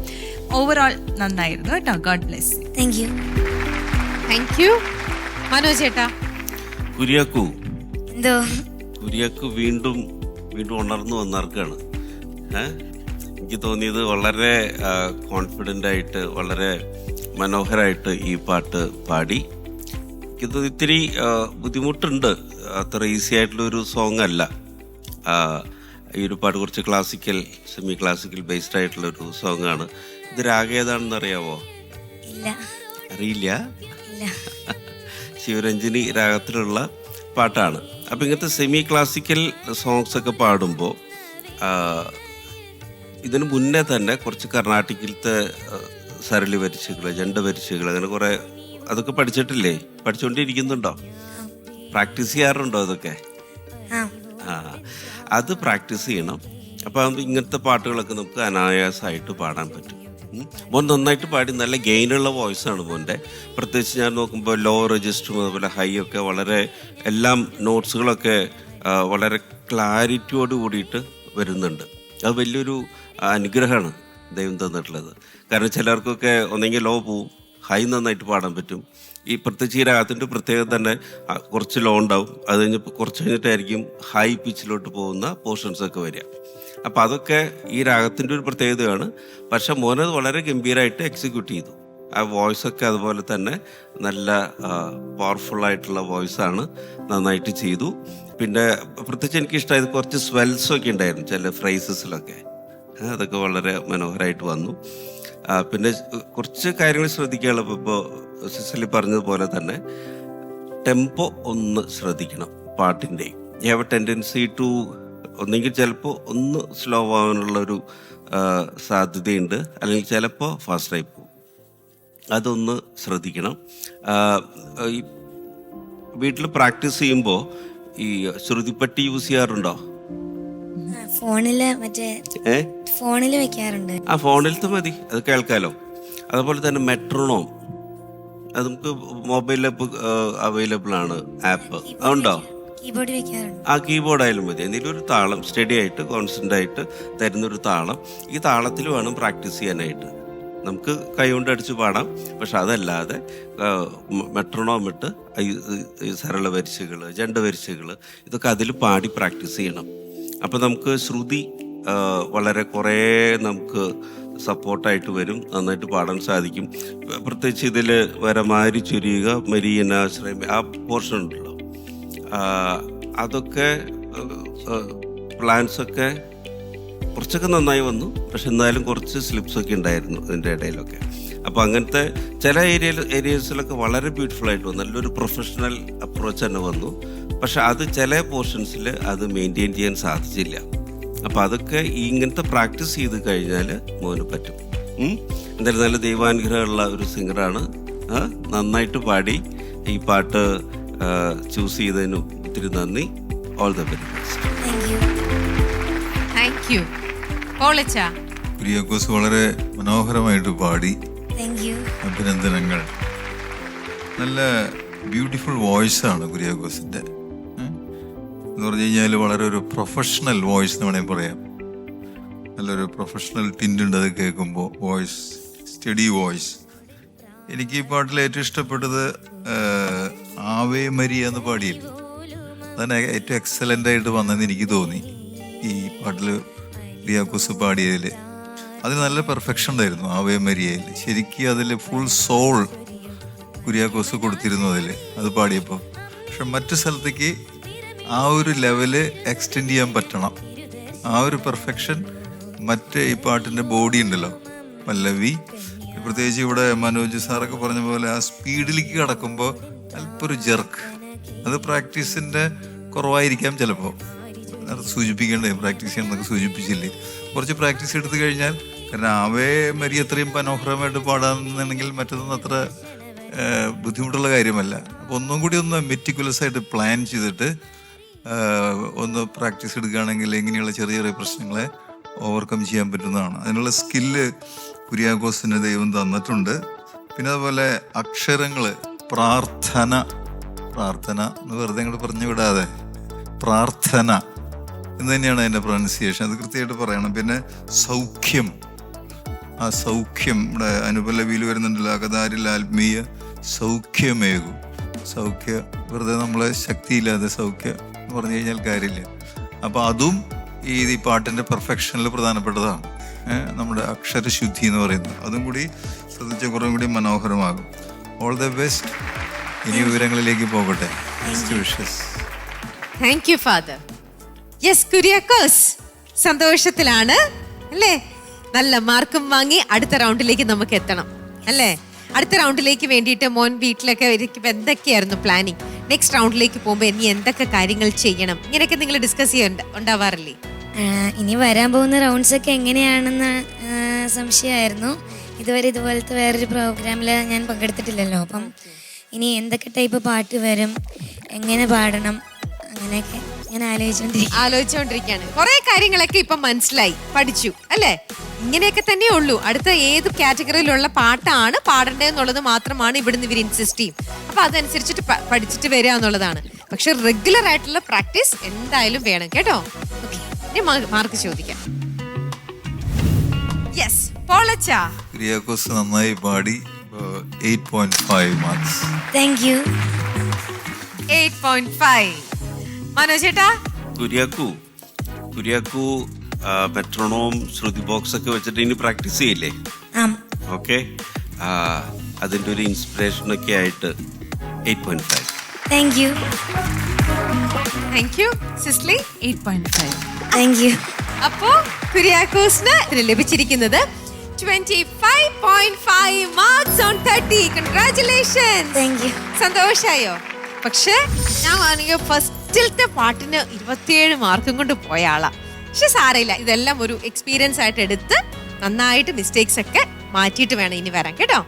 ഓവറോൾ നന്നായിരുന്നു കേട്ടോ. God bless. Thank you. Thank U. Manoj ചേട്ടാ. കുര്യാക്കു എന്തോ വീണ്ടും ഉണർന്നു വന്നിറക്കാണ്. എനിക്ക് തോന്നിയത് വളരെ കോൺഫിഡൻ്റ് ആയിട്ട് വളരെ മനോഹരമായിട്ട് ഈ പാട്ട് പാടി. ഇത് ഇത്തിരി ബുദ്ധിമുട്ടുണ്ട്, അത്ര ഈസി ആയിട്ടുള്ളൊരു സോങ് അല്ല. ഈ ഒരു പാട്ട് കുറച്ച് ക്ലാസിക്കൽ സെമി ക്ലാസിക്കൽ ബേസ്ഡ് ആയിട്ടുള്ളൊരു സോങ് ആണ്. ഇത് രാഗം ഏതാണെന്ന് അറിയാവോ? അറിയില്ല. ശിവരഞ്ജിനി രാഗത്തിലുള്ള പാട്ടാണ്. അപ്പം ഇങ്ങനത്തെ സെമി ക്ലാസിക്കൽ സോങ്സ് ഒക്കെ പാടുമ്പോൾ ഇതിന് മുന്നേ തന്നെ കുറച്ച് കർണാട്ടിക്കിലത്തെ സരളി വരിശകൾ, ജണ്ട വരിശകൾ, അങ്ങനെ കുറേ അതൊക്കെ പഠിച്ചിട്ടില്ലേ? പഠിച്ചുകൊണ്ടിരിക്കുന്നുണ്ടോ? പ്രാക്ടീസ് ചെയ്യാറുണ്ടോ അതൊക്കെ? ആ ആ, അത് പ്രാക്ടീസ് ചെയ്യണം. അപ്പം ഇങ്ങനത്തെ പാട്ടുകളൊക്കെ നമുക്ക് അനായാസമായിട്ട് പാടാൻ പറ്റും. മോൻ നന്നായിട്ട് പാടി, നല്ല ഗെയിനുള്ള വോയിസാണ് മോൻ്റെ. പ്രത്യേകിച്ച് ഞാൻ നോക്കുമ്പോൾ ലോ രജിസ്റ്ററും അതുപോലെ ഹൈ ഒക്കെ വളരെ എല്ലാം നോട്ട്സുകളൊക്കെ വളരെ ക്ലാരിറ്റിയോട് കൂടിയിട്ട് വരുന്നുണ്ട്. അത് വലിയൊരു അനുഗ്രഹമാണ് ദൈവം തന്നിട്ടുള്ളത്. കാരണം ചിലർക്കൊക്കെ ഒന്നെങ്കിൽ ലോ പോവും, ഹൈ നന്നായിട്ട് പാടാൻ പറ്റും. ഈ പ്രത്യേകിച്ച് ഈ രാഗത്തിൻ്റെ പ്രത്യേകത തന്നെ കുറച്ച് ലോ ഉണ്ടാവും, അത് കഴിഞ്ഞ് കുറച്ച് കഴിഞ്ഞിട്ടായിരിക്കും ഹൈ പിച്ചിലോട്ട് പോകുന്ന പോർഷൻസൊക്കെ വരിക. അപ്പം അതൊക്കെ ഈ രാഗത്തിൻ്റെ ഒരു പ്രത്യേകതയാണ്. പക്ഷെ മോനത് വളരെ ഗംഭീരമായിട്ട് എക്സിക്യൂട്ട് ചെയ്തു. ആ വോയിസൊക്കെ അതുപോലെ തന്നെ നല്ല പവർഫുള്ളായിട്ടുള്ള വോയിസാണ്, നന്നായിട്ട് ചെയ്തു. പിന്നെ പ്രത്യേകിച്ച് എനിക്കിഷ്ടമായത് കുറച്ച് സ്വെൽസൊക്കെ ഉണ്ടായിരുന്നു ചില ഫ്രേസസിലൊക്കെ, അതൊക്കെ വളരെ മനോഹരമായിട്ട് വന്നു. പിന്നെ കുറച്ച് കാര്യങ്ങൾ ശ്രദ്ധിക്കാനുള്ള, ഇപ്പോൾ സിസിലി പറഞ്ഞതുപോലെ തന്നെ ടെമ്പോ ഒന്ന് ശ്രദ്ധിക്കണം പാട്ടിൻ്റെ. You have a tendency to ഒന്നെങ്കിൽ ചിലപ്പോൾ ഒന്ന് സ്ലോ ആവാനുള്ളൊരു സാധ്യതയുണ്ട്, അല്ലെങ്കിൽ ചിലപ്പോൾ ഫാസ്റ്റായി പോകും. അതൊന്ന് ശ്രദ്ധിക്കണം. ഈ വീട്ടിൽ പ്രാക്ടീസ് ചെയ്യുമ്പോൾ ഈ ശ്രുതിപ്പട്ടി യൂസ് ചെയ്യാറുണ്ടോ? ഫോണില് ഫോണിൽ വെക്കാറുണ്ട്. ആ ഫോണിലത്തെ മതി, അത് കേൾക്കാലോ. അതുപോലെ തന്നെ മെട്രോണോം, അത് നമുക്ക് മൊബൈൽ ആപ്പ് അവൈലബിൾ ആണ്, ആപ്പ് അതുണ്ടോ? കീബോർഡ് വെക്കാറുണ്ട്. ആ കീബോർഡ് ആയാലും മതി. എന്തെങ്കിലും ഒരു താളം സ്റ്റഡി ആയിട്ട് കോൺസ്റ്റൻ്റ് ആയിട്ട് തരുന്നൊരു താളം, ഈ താളത്തിൽ വേണം പ്രാക്ടീസ് ചെയ്യാനായിട്ട്. നമുക്ക് കൈകൊണ്ട് അടിച്ച് പാടാം, പക്ഷെ അതല്ലാതെ മെട്രോണോം ഇട്ട് സരള വരിശകൾ, ജണ്ട വരിശകൾ, ഇതൊക്കെ അതിൽ പാടി പ്രാക്ടീസ് ചെയ്യണം. അപ്പോൾ നമുക്ക് ശ്രുതി വളരെ കുറേ നമുക്ക് സപ്പോർട്ടായിട്ട് വരും, നന്നായിട്ട് പാടാൻ സാധിക്കും. പ്രത്യേകിച്ച് ഇതിൽ വരമാരി ചുരിയുക, മരീന ശ്രമി, ആ പോർഷൻ ഉണ്ടല്ലോ, അതൊക്കെ പ്ലാൻസൊക്കെ കുറച്ചൊക്കെ നന്നായി വന്നു. പക്ഷെ എന്നാലും കുറച്ച് സ്ലിപ്സൊക്കെ ഉണ്ടായിരുന്നു അതിൻ്റെ ഇടയിലൊക്കെ. അപ്പോൾ അങ്ങനത്തെ ചില ഏരിയസിലൊക്കെ വളരെ ബ്യൂട്ടിഫുള്ളായിട്ട് വന്നു, നല്ലൊരു പ്രൊഫഷണൽ അപ്രോച്ച് തന്നെ വന്നു. പക്ഷെ അത് ചില പോർഷൻസിൽ അത് മെയിൻറ്റെയിൻ ചെയ്യാൻ സാധിച്ചില്ല. അപ്പോൾ അതൊക്കെ ഇങ്ങനത്തെ പ്രാക്ടീസ് ചെയ്ത് കഴിഞ്ഞാൽ മോന് പറ്റും. എന്തായാലും നല്ല ദൈവാനുഗ്രഹമുള്ള ഒരു സിംഗറാണ്. നന്നായിട്ട് പാടി. ഈ പാട്ട് ചൂസ് ചെയ്തതിനും ഒത്തിരി നന്ദി. All the very best. Thank U. Kuriakose വളരെ മനോഹരമായിട്ട് പാടി. അഭിനന്ദനങ്ങൾ. നല്ല ബ്യൂട്ടിഫുൾ വോയിസാണ് കുര്യാക്കോസിൻ്റെ. എന്ന് പറഞ്ഞു കഴിഞ്ഞാൽ വളരെ ഒരു പ്രൊഫഷണൽ വോയിസ് എന്ന് വേണമെങ്കിൽ പറയാം. നല്ലൊരു പ്രൊഫഷണൽ ടിൻറ്റുണ്ട് അത് കേൾക്കുമ്പോൾ. Voice, study voice. എനിക്ക് ഈ പാട്ടിൽ ഏറ്റവും ഇഷ്ടപ്പെട്ടത് ആവേ മരിയ എന്ന് പാടിയില്ല, അതാണ് ഏറ്റവും എക്സലൻ്റ് ആയിട്ട് വന്നതെന്ന് എനിക്ക് തോന്നി. ഈ പാട്ടിൽ കുര്യാക്കോസ് പാടിയതിൽ അതിന് നല്ല പെർഫെക്ഷൻ ഉണ്ടായിരുന്നു. ആവേ മരിയയിൽ ശരിക്കും അതിൽ ഫുൾ സോൾ കുര്യാക്കോസ് കൊടുത്തിരുന്നു അതിൽ, അത് പാടിയപ്പോൾ. പക്ഷെ മറ്റു സ്ഥലത്തേക്ക് ആ ഒരു ലെവല് എക്സ്റ്റെൻഡ് ചെയ്യാൻ പറ്റണം. ആ ഒരു പെർഫെക്ഷൻ മറ്റ് ഈ പാട്ടിൻ്റെ ബോഡി ഉണ്ടല്ലോ, പല്ലവി, പ്രത്യേകിച്ച് ഇവിടെ മനോജ് സാറൊക്കെ പറഞ്ഞ പോലെ ആ സ്പീഡിലേക്ക് കടക്കുമ്പോൾ അല്പം ഒരു ജെർക്ക്, അത് പ്രാക്ടീസിൻ്റെ കുറവായിരിക്കാം ചിലപ്പോൾ. അത് സൂചിപ്പിക്കേണ്ടേ, പ്രാക്ടീസ് ചെയ്യണമെന്നൊക്കെ സൂചിപ്പിച്ചില്ലേ. കുറച്ച് പ്രാക്ടീസ് എടുത്തു കഴിഞ്ഞാൽ, കാരണം ആവേ മരി അത്രയും മനോഹരമായിട്ട് പാടാമെന്നുണ്ടെങ്കിൽ മറ്റൊന്നും അത്ര ബുദ്ധിമുട്ടുള്ള കാര്യമല്ല. അപ്പോൾ ഒന്നും കൂടി ഒന്ന് മെറ്റിക്കുലസ് ആയിട്ട് പ്ലാൻ ചെയ്തിട്ട് ഒന്ന് പ്രാക്ടീസ് എടുക്കുകയാണെങ്കിൽ ഇങ്ങനെയുള്ള ചെറിയ ചെറിയ പ്രശ്നങ്ങളെ ഓവർകം ചെയ്യാൻ പറ്റുന്നതാണ്. അതിനുള്ള സ്കില്ല് കുര്യാക്കോസിന് ദൈവം തന്നിട്ടുണ്ട്. പിന്നെ അതുപോലെ അക്ഷരങ്ങൾ, പ്രാർത്ഥന എന്ന് വെറുതെ അങ്ങോട്ട് പറഞ്ഞു വിടാതെ പ്രാർത്ഥന എന്ന് തന്നെയാണ് അതിൻ്റെ പ്രൊനൗൺസിയേഷൻ, അത് കൃത്യമായിട്ട് പറയണം. പിന്നെ സൗഖ്യം, ആ സൗഖ്യം ഇവിടെ അനുപല്ലവിയിൽ വരുന്നുണ്ടല്ലോ, അകതാരിൽ ആത്മീയ സൗഖ്യമേകും. സൗഖ്യ വെറുതെ നമ്മളെ ശക്തിയില്ലാതെ സൗഖ്യം എന്ന് പറഞ്ഞു കഴിഞ്ഞാൽ കാര്യമില്ല. അപ്പോൾ അതും ഈ പാട്ടിൻ്റെ പെർഫെക്ഷനിൽ പ്രധാനപ്പെട്ടതാണ്. നമ്മുടെ അക്ഷരശുദ്ധി എന്ന് പറയുന്നത്, അതും കൂടി ശ്രദ്ധിച്ച കുറേ കൂടി മനോഹരമാകും. All the best. ഇനി വിവരങ്ങളിലേക്ക് പോകട്ടെ. Thank you father. Yes Kuriakose സന്തോഷത്തിലാണ് അല്ലേ? നല്ല മാർക്കും വാങ്ങി അടുത്ത റൗണ്ടിലേക്ക് നമുക്ക് എത്തണം അല്ലേ? അടുത്ത റൗണ്ടിലേക്ക് വേണ്ടിയിട്ട് മോൻ വീട്ടിലൊക്കെ എന്തൊക്കെയായിരുന്നു പ്ലാനിങ്? നെക്സ്റ്റ് റൗണ്ടിലേക്ക് പോകുമ്പോൾ ഇനി എന്തൊക്കെ കാര്യങ്ങൾ ചെയ്യണം, ഇങ്ങനെയൊക്കെ നിങ്ങൾ ഡിസ്കസ് ഉണ്ടാവാറില്ലേ? ഇനി വരാൻ പോകുന്ന റൗണ്ട്സ് ഒക്കെ എങ്ങനെയാണെന്ന് സംശയമായിരുന്നു. ഇതുവരെ ഇതുപോലത്തെ വേറൊരു പ്രോഗ്രാമിൽ ഞാൻ പങ്കെടുത്തിട്ടില്ലല്ലോ. അപ്പം ഇനി എന്തൊക്കെ ടൈപ്പ് പാട്ട് വരും, എങ്ങനെ പാടണം അങ്ങനെയൊക്കെ ഞാൻ ആലോചിച്ചുകൊണ്ടിരിക്കുകയാണ്. കുറെ കാര്യങ്ങളൊക്കെ ഇപ്പൊ മനസ്സിലായി, പഠിച്ചു അല്ലേ? ഇങ്ങനെയൊക്കെ തന്നെ ഉള്ളൂ. അടുത്ത ഏത് കാറ്റഗറിയിലുള്ള പാട്ടാണ് പാടേണ്ടതെന്നുള്ളത് മാത്രമാണ് ഇവിടുന്ന് ഇവർ ഇൻസിസ്റ്റ് ചെയ്യും. അപ്പൊ അതനുസരിച്ചിട്ട് പഠിച്ചിട്ട് വരിക എന്നുള്ളതാണ്. പക്ഷെ റെഗുലർ ആയിട്ടുള്ള പ്രാക്ടീസ് എന്തായാലും വേണം കേട്ടോ. ഓക്കെ, ഇനി മാർക്ക് ചോദിക്കാം. യെസ്, പോളച്ച. കുര്യാക്കോസ് നന്നായി പാടി. 8.5 മാർക്സ്. Thank you. 8.5. മനോജ് ചേട്ടാ? കുര്യാക്കു മെട്രോണോം, ശ്രുതി ബോക്സ് ഒക്കെ വെച്ചിട്ട് ഇനി പ്രാക്ടീസ് ചെയ്യില്ലേ? ഓക്കെ, അതിന്റെ ഒരു ഇൻസ്പിറേഷൻ ഒക്കെ ആയിട്ട് 8.5. Thank you. Thank you. Cicily? 8.5. Thank you. അപ്പോ കുര്യാക്കോസിന് ലഭിച്ചിരിക്കുന്നത് 25.5 marks on 30. Congratulations. Thank you. സന്തോഷായോ? പക്ഷെ ഞാൻ ആണെങ്കിൽ ഫസ്റ്റിലത്തെ പാട്ടിന് 27 മാർക്കും കൊണ്ട് പോയ ആളാ. പക്ഷെ സാരമില്ല, ഇതെല്ലാം ഒരു എക്സ്പീരിയൻസ് ആയിട്ട് എടുത്ത് നന്നായിട്ട് മിസ്റ്റേക്സ് ഒക്കെ മാറ്റിയിട്ട് വേണം ഇനി വരാൻ കേട്ടോ.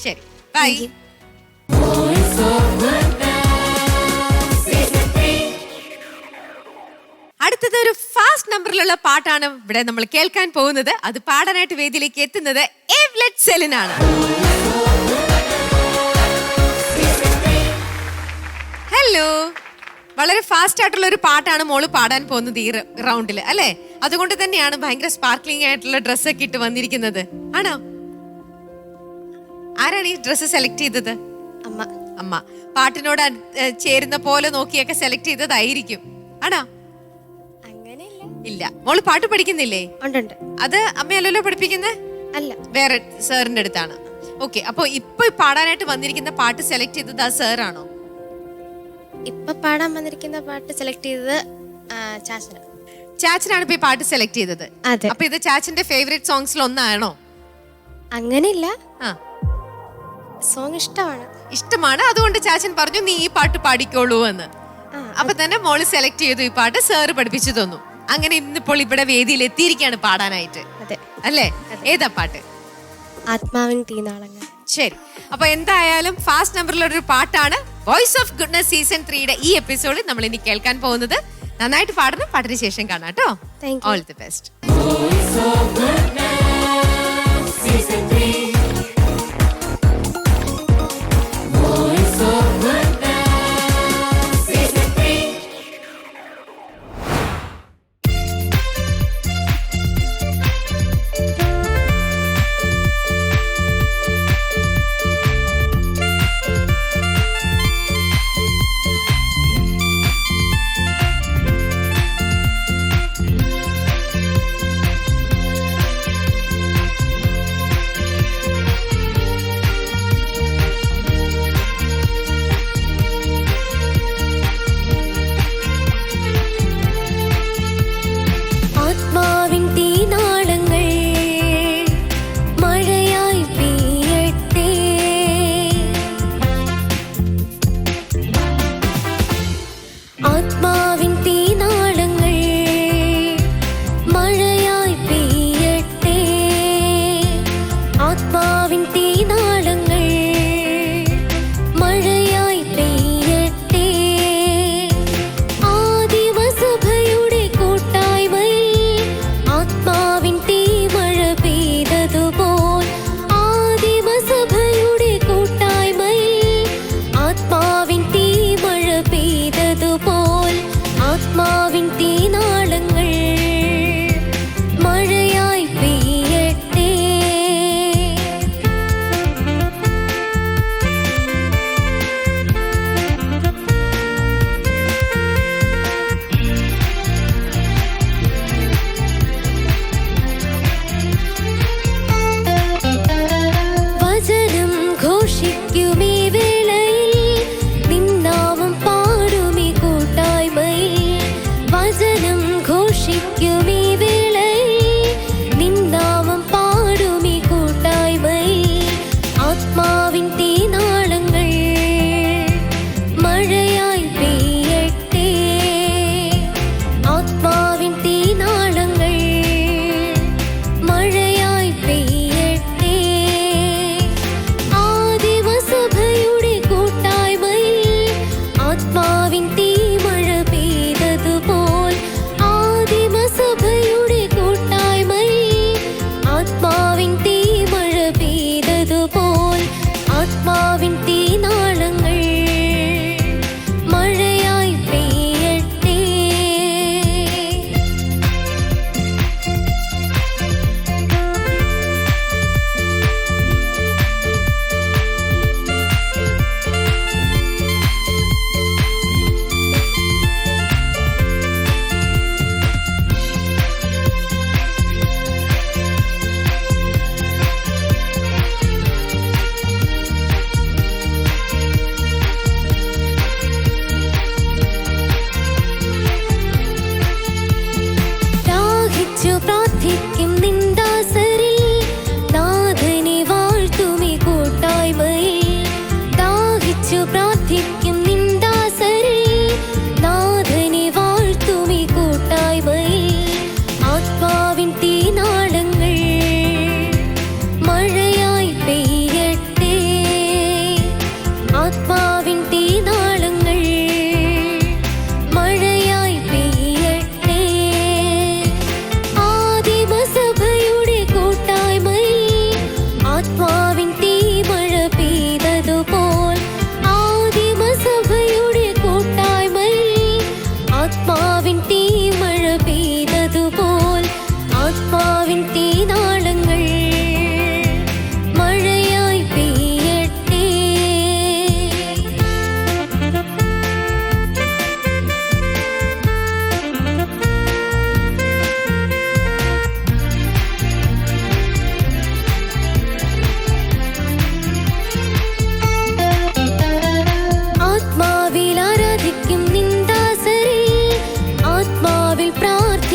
ശരി, by. Voice of Goodness Season 3. അടുത്തത് ഒരു ഫാസ്റ്റ് നമ്പറിലുള്ള പാട്ടാണ് ഇവിടെ നമ്മൾ കേൾക്കാൻ പോകുന്നത്. അത് പാടാനായിട്ട് വേദിയിലേക്ക് എത്തുന്നത് എവ്ലെറ്റ് സെലിനാണ്. ഹലോ, വളരെ ഫാസ്റ്റ് ആയിട്ടുള്ള ഒരു പാട്ടാണ് മോള് പാടാൻ പോകുന്നത് ഈ റൗണ്ടിൽ അല്ലേ? അതുകൊണ്ട് തന്നെയാണ് ഭയങ്കര സ്പാർക്ലിംഗ് ആയിട്ടുള്ള ഡ്രസ്സൊക്കെ ഇട്ട് വന്നിരിക്കുന്നത്. ആണോ? ആരാണ് ഈ ഡ്രസ്സ് സെലക്ട് ചെയ്തത്? അമ്മ. പാട്ടിനോട് ചേരുന്ന പോലെ നോക്കിയൊക്കെ സെലക്ട് ചെയ്തതായിരിക്കും. ആണോ? ഇല്ല, മോള് പാട്ട് പഠിക്കുന്നില്ലേ? അത് അമ്മയല്ലല്ലോ പഠിപ്പിക്കുന്നത്? അല്ല, വേറെ സാറിന്റെ അടുത്താണ്. ഓക്കെ, അപ്പൊ ഇപ്പൊ പാടാനായിട്ട് വന്നിരിക്കുന്ന പാട്ട് സെലക്ട് ചെയ്തത് ആ സാറാണോ? ഇപ്പൊ പാടാൻ വന്നിരിക്കുന്ന പാട്ട് സെലക്ട് ചെയ്തത് ചാച്ചനാണ് ഇപ്പൊ ഈ പാട്ട് സെലക്ട് ചെയ്തത്. അതെ. അപ്പൊ ഇത് ചാച്ചന്റെ ഫേവറേറ്റ് സോങ്സിൽ ഒന്നാണോ? അങ്ങനെയില്ല, ആ, സോങ് ഇഷ്ടമാണ്. അതുകൊണ്ട് ചാച്ചൻ പറഞ്ഞു നീ ഈ പാട്ട് പാടിക്കോളൂ എന്ന്. അപ്പൊ തന്നെ മോള് സെലക്ട് ചെയ്തു ഈ പാട്ട്. സാറ് പഠിപ്പിച്ചു തന്നു. അങ്ങനെ ഇന്നിപ്പോൾ ഇവിടെ വേദിയിൽ എത്തിയിരിക്കുകയാണ് പാടാനായിട്ട്. അതെ അല്ലേ? ഏതാ പാട്ട്? ആത്മാവിൻ തീനാളങ്ങൾ. ശരി, അപ്പൊ എന്തായാലും ഫാസ്റ്റ് നമ്പറിലുള്ള ഒരു പാട്ടാണ് വോയിസ് ഓഫ് ഗുഡ്നസ് സീസൺ 3യുടെ ഈ എപ്പിസോഡിൽ നമ്മൾ ഇനി കേൾക്കാൻ പോകുന്നത്. നന്നായിട്ട് പാടണം. പാട്ടിന് ശേഷം കാണാം കേട്ടോ. All the best. Voice of Goodness Season 3. Voice of Goodness Season 3. ആത്മാവിൻ തീനാളങ്ങൾ മഴയായി പെയ്യട്ടെ. ആത്മാവിൻ തീനാളങ്ങൾ മഴയായി പെയ്യട്ടെ. ആത്മാവിൻ തീനാളങ്ങൾ മഴയായി പെയ്യട്ടെ. ആദിമസഭയുടെ കൂട്ടായ്മയിൽ ആത്മാവിൻ തീമഴ പെയ്തതുപോൽ. ആദിമസഭയുടെ കൂട്ടായ്മയിൽ ആത്മാവിൻ തീമഴ പെയ്തതുപോൽ. ആത്മാവിൻ തീനാളങ്ങൾ മഴയായി പെയ്യട്ടെ. വചനം ഘോഷിക്കുമീ വേളയിൽ നിന്നാമം പാടുമീ കൂട്ടായ്മയിൽ. വചനം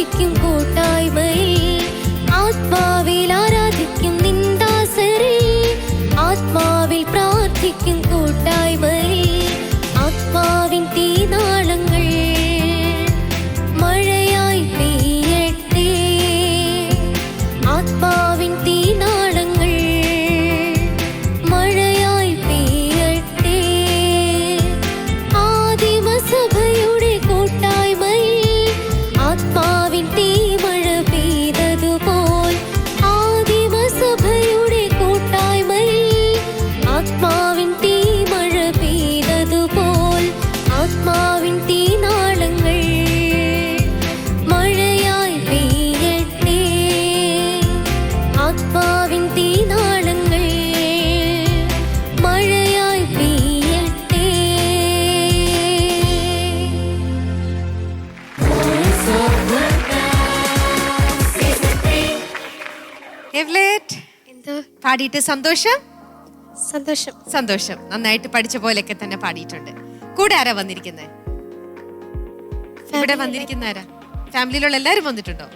പ്രാർത്ഥിക്കും കൂട്ടായ്മയിൽ ആത്മാവിൽ ആരാധിക്കും നിന്ദാസരെ ആത്മാവിൽ പ്രാർത്ഥിക്കും കൂട്ടായ്മയിൽ ആത്മാവിൻ തീനാളങ്ങൾ മഴയായി പെയ്യട്ടെ ആത്മാവിൻ തീനാളങ്ങൾ മഴയായി പെയ്യട്ടെ ആദിമസഭയുടെ കൂട്ടായ്മയിൽ ആത്മാവിൻ തീമഴ പെയ്തതുപോൽ ആദിമസഭയുടെ കൂട്ടായ്മയിൽ ആത്മാവിൻ തീമഴ പെയ്തതുപോൽ ആത്മാവിൻ തീനാളങ്ങൾ മഴയായി പെയ്യട്ടെ ആത്മാവിൻ തീനാളങ്ങൾ മഴയായി പെയ്യട്ടെ. എവ്ലെറ്റ്, എന്തോ പാടിയിട്ട് സന്തോഷം? സന്തോഷം. സന്തോഷം. നന്നായിട്ട് പഠിച്ച പോലെയൊക്കെ തന്നെ പാടിയിട്ടുണ്ട്. കൂടെ ആരാ വന്നിരിക്കുന്നത്? ഇവിടെ വന്നിരിക്കുന്ന ആരാ? ഫാമിലിയിലുള്ള എല്ലാരും വന്നിട്ടുണ്ടോ?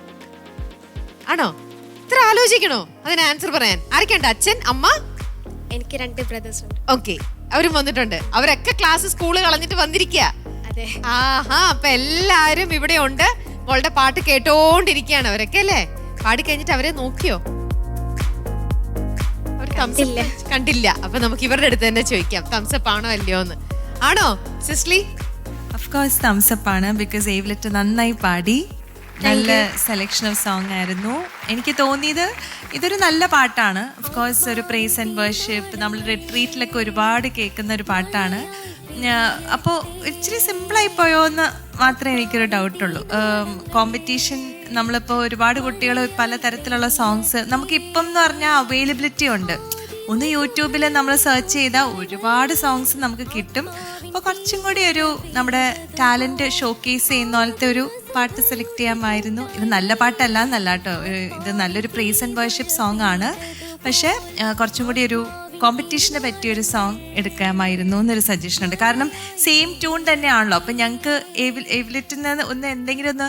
ആണോ? ഇത്ര ആലോചിക്കണോ അതിന് ആൻസർ പറയാൻ? ആരൊക്കെയുണ്ട്? അച്ഛൻ, അമ്മ? എനിക്ക് 2 ബ്രദേഴ്സ് ഉണ്ട്. ഓക്കെ, അവരും വന്നിട്ടുണ്ട്. അവരൊക്കെ ക്ലാസ് സ്കൂള് കളഞ്ഞിട്ട് വന്നിരിക്കുക. അതെ. ആഹാ, അപ്പൊ എല്ലാരും ഇവിടെ ഉണ്ട്. മോളുടെ പാട്ട് കേട്ടോണ്ടിരിക്കുകയാണ് അവരൊക്കെ അല്ലേ? പാടി കഴിഞ്ഞിട്ട് അവരെ നോക്കിയോ? കണ്ടില്ല. കണ്ടില്ല. അപ്പൊ നമുക്ക് ഇവരുടെ അടുത്ത് തന്നെ ചോദിക്കാം, തംസപ്പ് ആണോ അല്ലയോ എന്ന്. ആണോ സിസ്ലി? ഓഫ് കോഴ്സ് തംസപ്പ് ആണ്. ബിക്കോസ് ഏവ്ലെറ്റ് നന്നായി പാടി. നല്ല സെലക്ഷൻ ഓഫ് സോങ് ആയിരുന്നു. എനിക്ക് തോന്നിയത് ഇതൊരു നല്ല പാട്ടാണ്. ഓഫ് കോഴ്സ് ഒരു പ്രൈസ് ആൻഡ് വർഷിപ്പ് നമ്മൾ റിട്രീറ്റിലൊക്കെ ഒരുപാട് കേൾക്കുന്ന ഒരു പാട്ടാണ്. അപ്പോൾ ഇച്ചിരി സിമ്പിളായി പോയോ എന്ന് മാത്രമേ എനിക്കൊരു ഡൗട്ടുള്ളൂ. കോമ്പറ്റീഷൻ നമ്മളിപ്പോൾ ഒരുപാട് കുട്ടികൾ പലതരത്തിലുള്ള സോങ്സ് നമുക്കിപ്പം എന്ന് പറഞ്ഞാൽ അവൈലബിലിറ്റി ഉണ്ട്. ഒന്ന് യൂട്യൂബിൽ നമ്മൾ സെർച്ച് ചെയ്താൽ ഒരുപാട് സോങ്സ് നമുക്ക് കിട്ടും. അപ്പോൾ കുറച്ചും കൂടി ഒരു നമ്മുടെ ടാലൻറ്റ് ഷോക്കേസ് ചെയ്യുന്ന പോലത്തെ ഒരു പാട്ട് സെലക്ട് ചെയ്യാമായിരുന്നു. ഇത് നല്ല പാട്ടല്ല എന്നല്ല കേട്ടോ, ഇത് നല്ലൊരു പ്രൈസ് ആൻഡ് വർഷിപ്പ് സോങ് ആണ്. പക്ഷേ കുറച്ചും കൂടി ഒരു കോമ്പറ്റീഷന് പറ്റിയൊരു സോങ് എടുക്കാമായിരുന്നു എന്നൊരു സജഷൻ ഉണ്ട്. കാരണം സെയിം ട്യൂൺ തന്നെയാണല്ലോ. അപ്പം ഞങ്ങൾക്ക് ഏവ്ലെറ്റിൽ നിന്ന് ഒന്ന് എന്തെങ്കിലും ഒന്ന്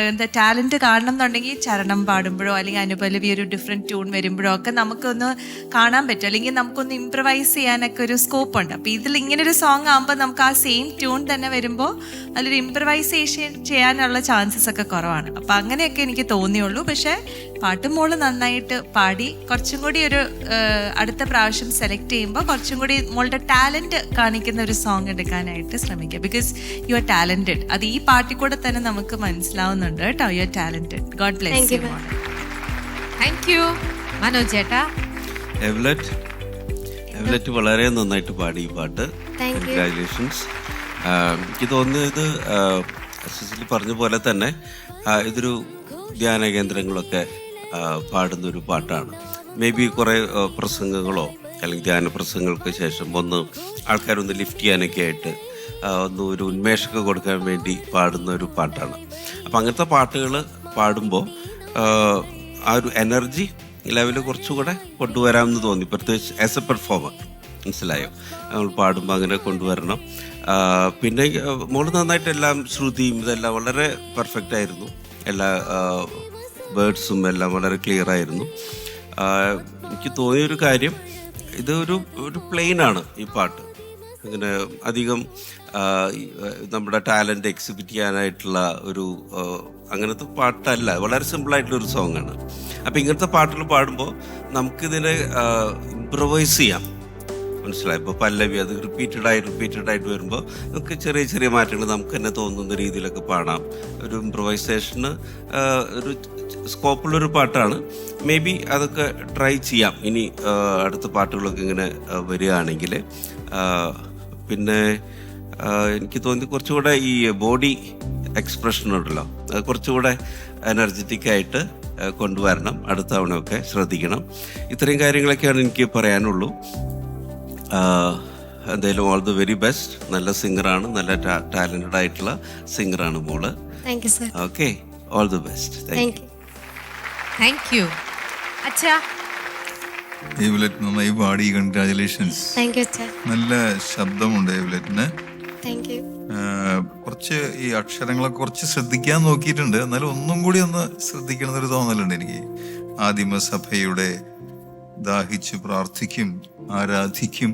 എന്താ ടാലൻറ്റ് കാണണം എന്നുണ്ടെങ്കിൽ ചരണം പാടുമ്പോഴോ അല്ലെങ്കിൽ അനുപല്ലവി ഒരു ഡിഫറെൻറ്റ് ട്യൂൺ വരുമ്പോഴോ ഒക്കെ നമുക്കൊന്ന് കാണാൻ പറ്റും. അല്ലെങ്കിൽ നമുക്കൊന്ന് ഇംപ്രവൈസ് ചെയ്യാനൊക്കെ ഒരു സ്കോപ്പ് ഉണ്ട്. അപ്പോൾ ഇതിൽ ഇങ്ങനൊരു സോങ് ആകുമ്പോൾ നമുക്ക് ആ സെയിം ട്യൂൺ തന്നെ വരുമ്പോൾ അതിലൊരു ഇംപ്രവൈസേഷൻ ചെയ്യാനുള്ള ചാൻസസ് ഒക്കെ കുറവാണ്. അപ്പം അങ്ങനെയൊക്കെ എനിക്ക് തോന്നിയുള്ളൂ. പക്ഷേ പാട്ട് മോള് നന്നായിട്ട് പാടി. കുറച്ചും കൂടി ഒരു അടുത്ത പ്രാവശ്യം സെലക്ട് ചെയ്യുമ്പോൾ കുറച്ചും കൂടി മോളുടെ ടാലൻറ്റ് കാണിക്കുന്ന ഒരു സോങ് എടുക്കാനായിട്ട് ശ്രമിക്കുക. Because you are talented. അത് ഈ പാട്ടിൽ കൂടെ തന്നെ നമുക്ക് മനസ്സിലാവുന്നുണ്ട് കേട്ടോ. You are talented. God bless you. Thank U. Manoj ചേട്ടാ? എവ്ലെറ്റ് വളരെ നന്നായിട്ട് പാടി ഈ പാട്ട്. കൺഗ്രാജുലേഷൻസ്. എനിക്ക് തോന്നുന്നത് സിസിലി പറഞ്ഞ പോലെ തന്നെ ഇതൊരു ധ്യാന കേന്ദ്രങ്ങളൊക്കെ പാടുന്നൊരു പാട്ടാണ്. മേ ബി കുറേ പ്രസംഗങ്ങളോ അല്ലെങ്കിൽ ധ്യാന പ്രസംഗങ്ങൾക്ക് ശേഷം ഒന്ന് ആൾക്കാരൊന്ന് ലിഫ്റ്റ് ചെയ്യാനൊക്കെ ആയിട്ട് ഒന്ന് ഒരു ഉന്മേഷമൊക്കെ കൊടുക്കാൻ വേണ്ടി പാടുന്ന ഒരു പാട്ടാണ്. അപ്പം അങ്ങനത്തെ പാട്ടുകൾ പാടുമ്പോൾ ആ ഒരു എനർജി ലെവൽ കുറച്ചുകൂടെ കൊണ്ടുവരാമെന്ന് തോന്നി, പ്രത്യേകിച്ച് ആസ് എ പെർഫോമർ. മനസ്സിലായോ? നമ്മൾ പാടുമ്പോൾ അങ്ങനെ കൊണ്ടുവരണം. പിന്നെ മോള് നന്നായിട്ട് എല്ലാം ശ്രുതിയും ഇതെല്ലാം വളരെ പെർഫെക്റ്റ് ആയിരുന്നു. എല്ലാ വേർഡ്സും എല്ലാം വളരെ ക്ലിയർ ആയിരുന്നു. എനിക്ക് തോന്നിയൊരു കാര്യം, ഇത് ഒരു പ്ലെയിനാണ് ഈ പാട്ട്. അങ്ങനെ അധികം നമ്മുടെ ടാലൻറ്റ് എക്സിബിറ്റ് ചെയ്യാനായിട്ടുള്ള ഒരു അങ്ങനത്തെ പാട്ടല്ല. വളരെ സിമ്പിളായിട്ടുള്ളൊരു സോങ്ങാണ്. അപ്പം ഇങ്ങനത്തെ പാട്ടുകൾ പാടുമ്പോൾ നമുക്കിതിനെ ഇംപ്രവൈസ് ചെയ്യാം. മനസ്സിലായി? ഇപ്പോൾ പല്ലവി അത് റിപ്പീറ്റഡ് ആയിട്ട് വരുമ്പോൾ നമുക്ക് ചെറിയ ചെറിയ മാറ്റങ്ങൾ നമുക്ക് തന്നെ തോന്നുന്ന രീതിയിലൊക്കെ പാടാം. ഒരു ഇംപ്രവൈസേഷന് ഒരു സ്കോപ്പുള്ളൊരു പാട്ടാണ്. മേ ബി അതൊക്കെ ട്രൈ ചെയ്യാം ഇനി അടുത്ത പാട്ടുകളൊക്കെ ഇങ്ങനെ വരികയാണെങ്കിൽ. പിന്നെ എനിക്ക് തോന്നി കുറച്ചുകൂടെ ഈ ബോഡി എക്സ്പ്രഷൻ ഉണ്ടല്ലോ, അത് കുറച്ചുകൂടെ എനർജറ്റിക്കായിട്ട് കൊണ്ടുവരണം. അടുത്ത തവണയൊക്കെ ശ്രദ്ധിക്കണം. ഇത്രയും കാര്യങ്ങളൊക്കെയാണ് എനിക്ക് പറയാനുള്ളൂ. എന്തായാലും ഓൾ ദി വെരി ബെസ്റ്റ്. നല്ല സിംഗറാണ്, നല്ല ടാലന്റഡ് ആയിട്ടുള്ള സിംഗറാണ് മോള്. Okay, all the best. Thank you. Thank you. അച്ഛാ? ഏവ്ലെറ്റ് നന്നായി പാടി. കൺഗ്രാജുലേഷൻസ്. താങ്ക് യു അച്ഛാ. നല്ല ശബ്ദമുണ്ട് ഏവ്ലെറ്റിന്. Thank you. കുറച്ച് ഈ അക്ഷരങ്ങളൊക്കെ കുറച്ച് ശ്രദ്ധിക്കാൻ നോക്കിയിട്ടുണ്ട്. എന്നാലും ഒന്നും കൂടി ഒന്ന് ശ്രദ്ധിക്കണമെന്നൊരു തോന്നലുണ്ട് എനിക്ക്. ആദിമസഭയുടെ ദാഹിച്ചു പ്രാർത്ഥിക്കും ആരാധിക്കും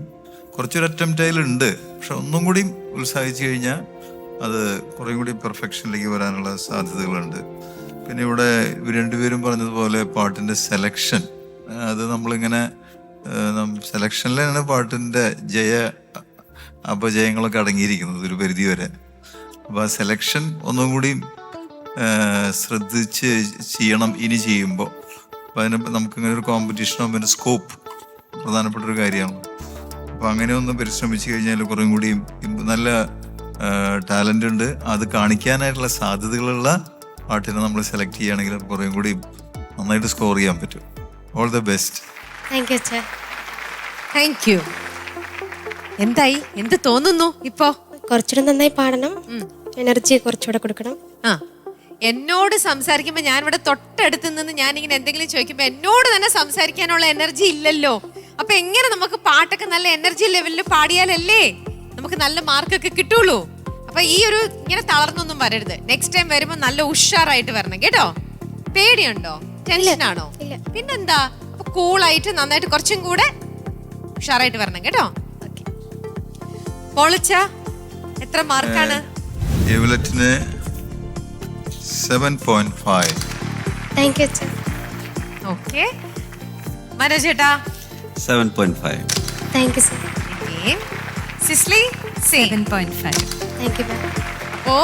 കുറച്ചൊരു അറ്റംപ്റ്റ് അതിലുണ്ട്. പക്ഷെ ഒന്നും കൂടി ഉത്സാഹിച്ചു കഴിഞ്ഞാൽ അത് കുറേ കൂടി പെർഫെക്ഷനിലേക്ക് വരാനുള്ള സാധ്യതകളുണ്ട്. പിന്നെ ഇവിടെ ഇവർ രണ്ടുപേരും പറഞ്ഞതുപോലെ പാട്ടിൻ്റെ സെലക്ഷൻ, അത് നമ്മളിങ്ങനെ സെലക്ഷനിലാണ് പാട്ടിൻ്റെ അപജയങ്ങളൊക്കെ അടങ്ങിയിരിക്കുന്നത് ഒരു പരിധി വരെ. അപ്പോൾ ആ സെലക്ഷൻ ഒന്നും കൂടി ശ്രദ്ധിച്ച് ചെയ്യണം ഇനി ചെയ്യുമ്പോൾ. അപ്പോൾ അതിന് നമുക്കിങ്ങനെ ഒരു കോമ്പറ്റീഷനോ പിന്നെ സ്കോപ്പ് പ്രധാനപ്പെട്ടൊരു കാര്യമാണ്. അപ്പോൾ അങ്ങനെ ഒന്ന് പരിശ്രമിച്ച് കഴിഞ്ഞാൽ കുറേ കൂടി നല്ല ടാലൻ്റ് ഉണ്ട്. അത് കാണിക്കാനായിട്ടുള്ള സാധ്യതകളുള്ള പാട്ടിനെ നമ്മൾ സെലക്ട് ചെയ്യുകയാണെങ്കിൽ കുറേ കൂടി നന്നായിട്ട് സ്കോർ ചെയ്യാൻ പറ്റും. All the best. Thank you അച്ഛാ. Thank you. എന്തായി, എന്ത് തോന്നുന്നു ഇപ്പോ? കുറച്ചുകൂടെ നന്നായി പാടണം, എനർജി കുറച്ചുകൂടെ കൊടുക്കണം. ആ, എന്നോട് സംസാരിക്കുമ്പോ ഞാൻ ഇവിടെ തൊട്ടടുത്ത് നിന്ന് ഞാനിങ്ങനെ എന്തെങ്കിലും ചോദിക്കുമ്പോ എന്നോട് തന്നെ സംസാരിക്കാനുള്ള എനർജി ഇല്ലല്ലോ. അപ്പൊ എങ്ങനെ നമുക്ക് പാട്ടൊക്കെ നല്ല എനർജി ലെവലിൽ പാടിയാലല്ലേ നമുക്ക് നല്ല മാർക്കൊക്കെ കിട്ടുള്ളൂ. അപ്പൊ ഈ ഒരു ഇങ്ങനെ തളർന്നൊന്നും വരരുത്. നെക്സ്റ്റ് ടൈം വരുമ്പോ നല്ല ഉഷാറായിട്ട് വരണം കേട്ടോ. പേടിയുണ്ടോ, ടെൻഷനാണോ? പിന്നെന്താ, അപ്പൊ കൂളായിട്ട് നന്നായിട്ട് കുറച്ചും കൂടെ ഉഷാറായിട്ട് വരണം കേട്ടോ. പോളിച്ച എത്ര മാർക്കാണ്? എവലറ്റിന് 7.5. താങ്ക് യു അച്ഛാ. ഓക്കെ, മനോജേട്ടാ 7.5. Thank you sir. Cicily 7.5. Thank you ma'am. അപ്പോ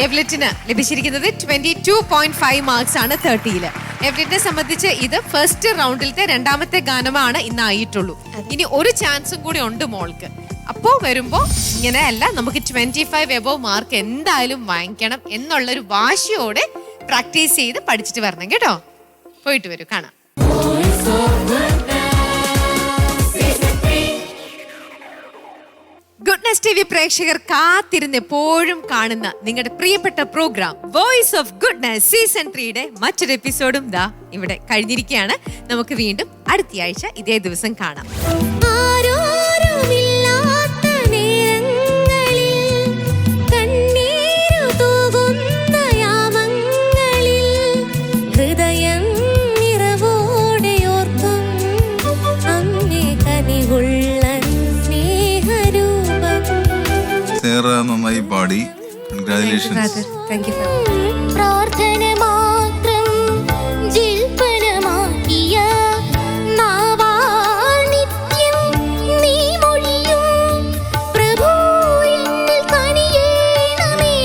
എവ്ലെറ്റിന് ലഭിച്ചിരിക്കുന്നത് 22.5 മാർക്സ് ആണ് 30-ല്. എവ്ലെറ്റിനെ സംബന്ധിച്ച് ഇത് ഫസ്റ്റ് റൗണ്ടിലത്തെ രണ്ടാമത്തെ ഗാനമാണ് ഇന്ന് ആയിട്ടുള്ളൂ. ഇനി ഒരു ചാൻസും കൂടി ഉണ്ട് മോൾക്ക്. അപ്പോ വരുമ്പോ ഇങ്ങനെയല്ല, നമുക്ക് 25 എബോവ് മാർക്ക് എന്തായാലും വാങ്ങിക്കണം എന്നുള്ളൊരു വാശിയോടെ പ്രാക്ടീസ് ചെയ്ത് പഠിച്ചിട്ട് വരണം കേട്ടോ. പോയിട്ട് വരൂ, കാണാം. Voice of Goodness Season 3. Goodness T V പ്രേക്ഷകർ കാത്തിരുന്ന് എപ്പോഴും കാണുന്ന നിങ്ങളുടെ പ്രിയപ്പെട്ട programme voice of Goodness season 3യുടെ മറ്റൊരു എപ്പിസോഡും ദാ ഇവിടെ കഴിഞ്ഞിരിക്കുകയാണ്. നമുക്ക് വീണ്ടും അടുത്തയാഴ്ച ഇതേ ദിവസം കാണാം. നന്നായി പാടി. കൺഗ്രാജുലേഷൻസ്. Thank U. പ്രാർത്ഥന മാത്രം ജിൽപ്പനമാക്കിയ നാവാൽ നിത്യം നീ മൊഴിയും പ്രഭു എന്നിൽ കനിയേണമേ.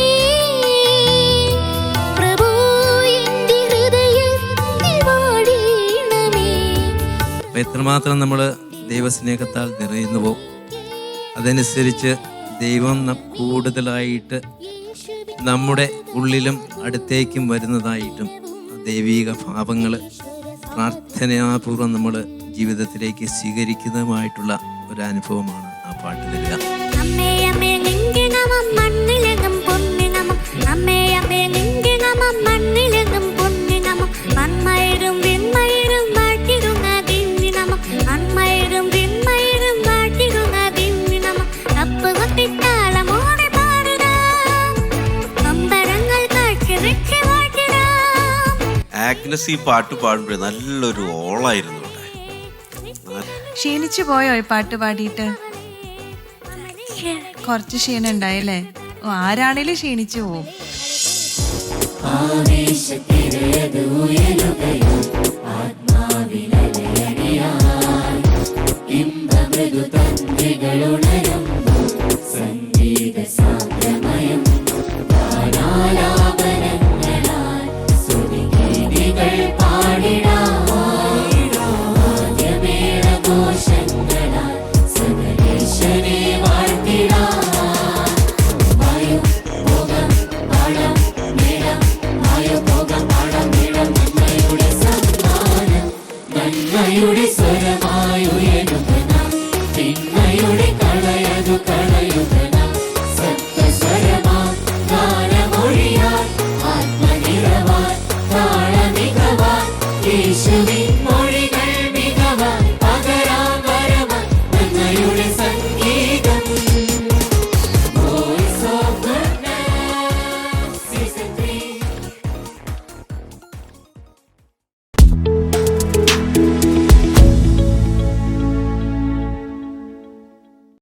പ്രഭു എന്റെ ഹൃദയത്തിൽ വാഴണമേ. എത്രമാത്രം നമ്മൾ ദൈവസ്നേഹത്താൽ നിറയുന്നുവോ അതനുസരിച്ച് ദൈവം കൂടുതലായിട്ട് നമ്മുടെ ഉള്ളിലും അടുത്തേക്കും വരുന്നതായിട്ടും ദൈവീക ഭാവങ്ങൾ പ്രാർത്ഥനാപൂർവ്വം നമ്മൾ ജീവിതത്തിലേക്ക് സ്വീകരിക്കുന്നതുമായിട്ടുള്ള ഒരു അനുഭവമാണ് ആ പാട്ട് തരിക. അമ്മേ അമ്മേ നിന്റെ നാമം മണ്ണിലെങ്ങും പൊന്നിനമം. അമ്മേ അമ്മേ നിന്റെ നാമം മണ്ണിലെങ്ങും പൊന്നിനമം. മൺമയരും വെൺമയരും വാട്ടിടുന്ന ദിന്നിനമം. മൺമയരും വെൺമയരും വാട്ടിടുന്ന ദിന്നിനമം. തപ്പ് കൊട്ടിത്താളമോടെ പാടുതാം നമ്പരങ്ങൾ കാഴ്ച വെച്ച് വാട്ടിടാം. ആഗ്നസ് ഈ പാട്ട് പാടുമ്പോഴേ നല്ലൊരു ഓളായിരുന്നു ഇവിടെ. ക്ഷീണിച്ചു പോയോ ഈ പാട്ട് പാടിയിട്ട്? കുറച്ച് ക്ഷീണം ഉണ്ടായല്ലേ? ഓ, ആരാണേലും ക്ഷീണിച്ചു പോവും. ആവേശത്തിരയത് ഉയരുകയോ ആത്മാവിലലയണിയായി ഇമ്പമൃദു തന്ത്രികളുണരുമ്പോൾ സംഗീത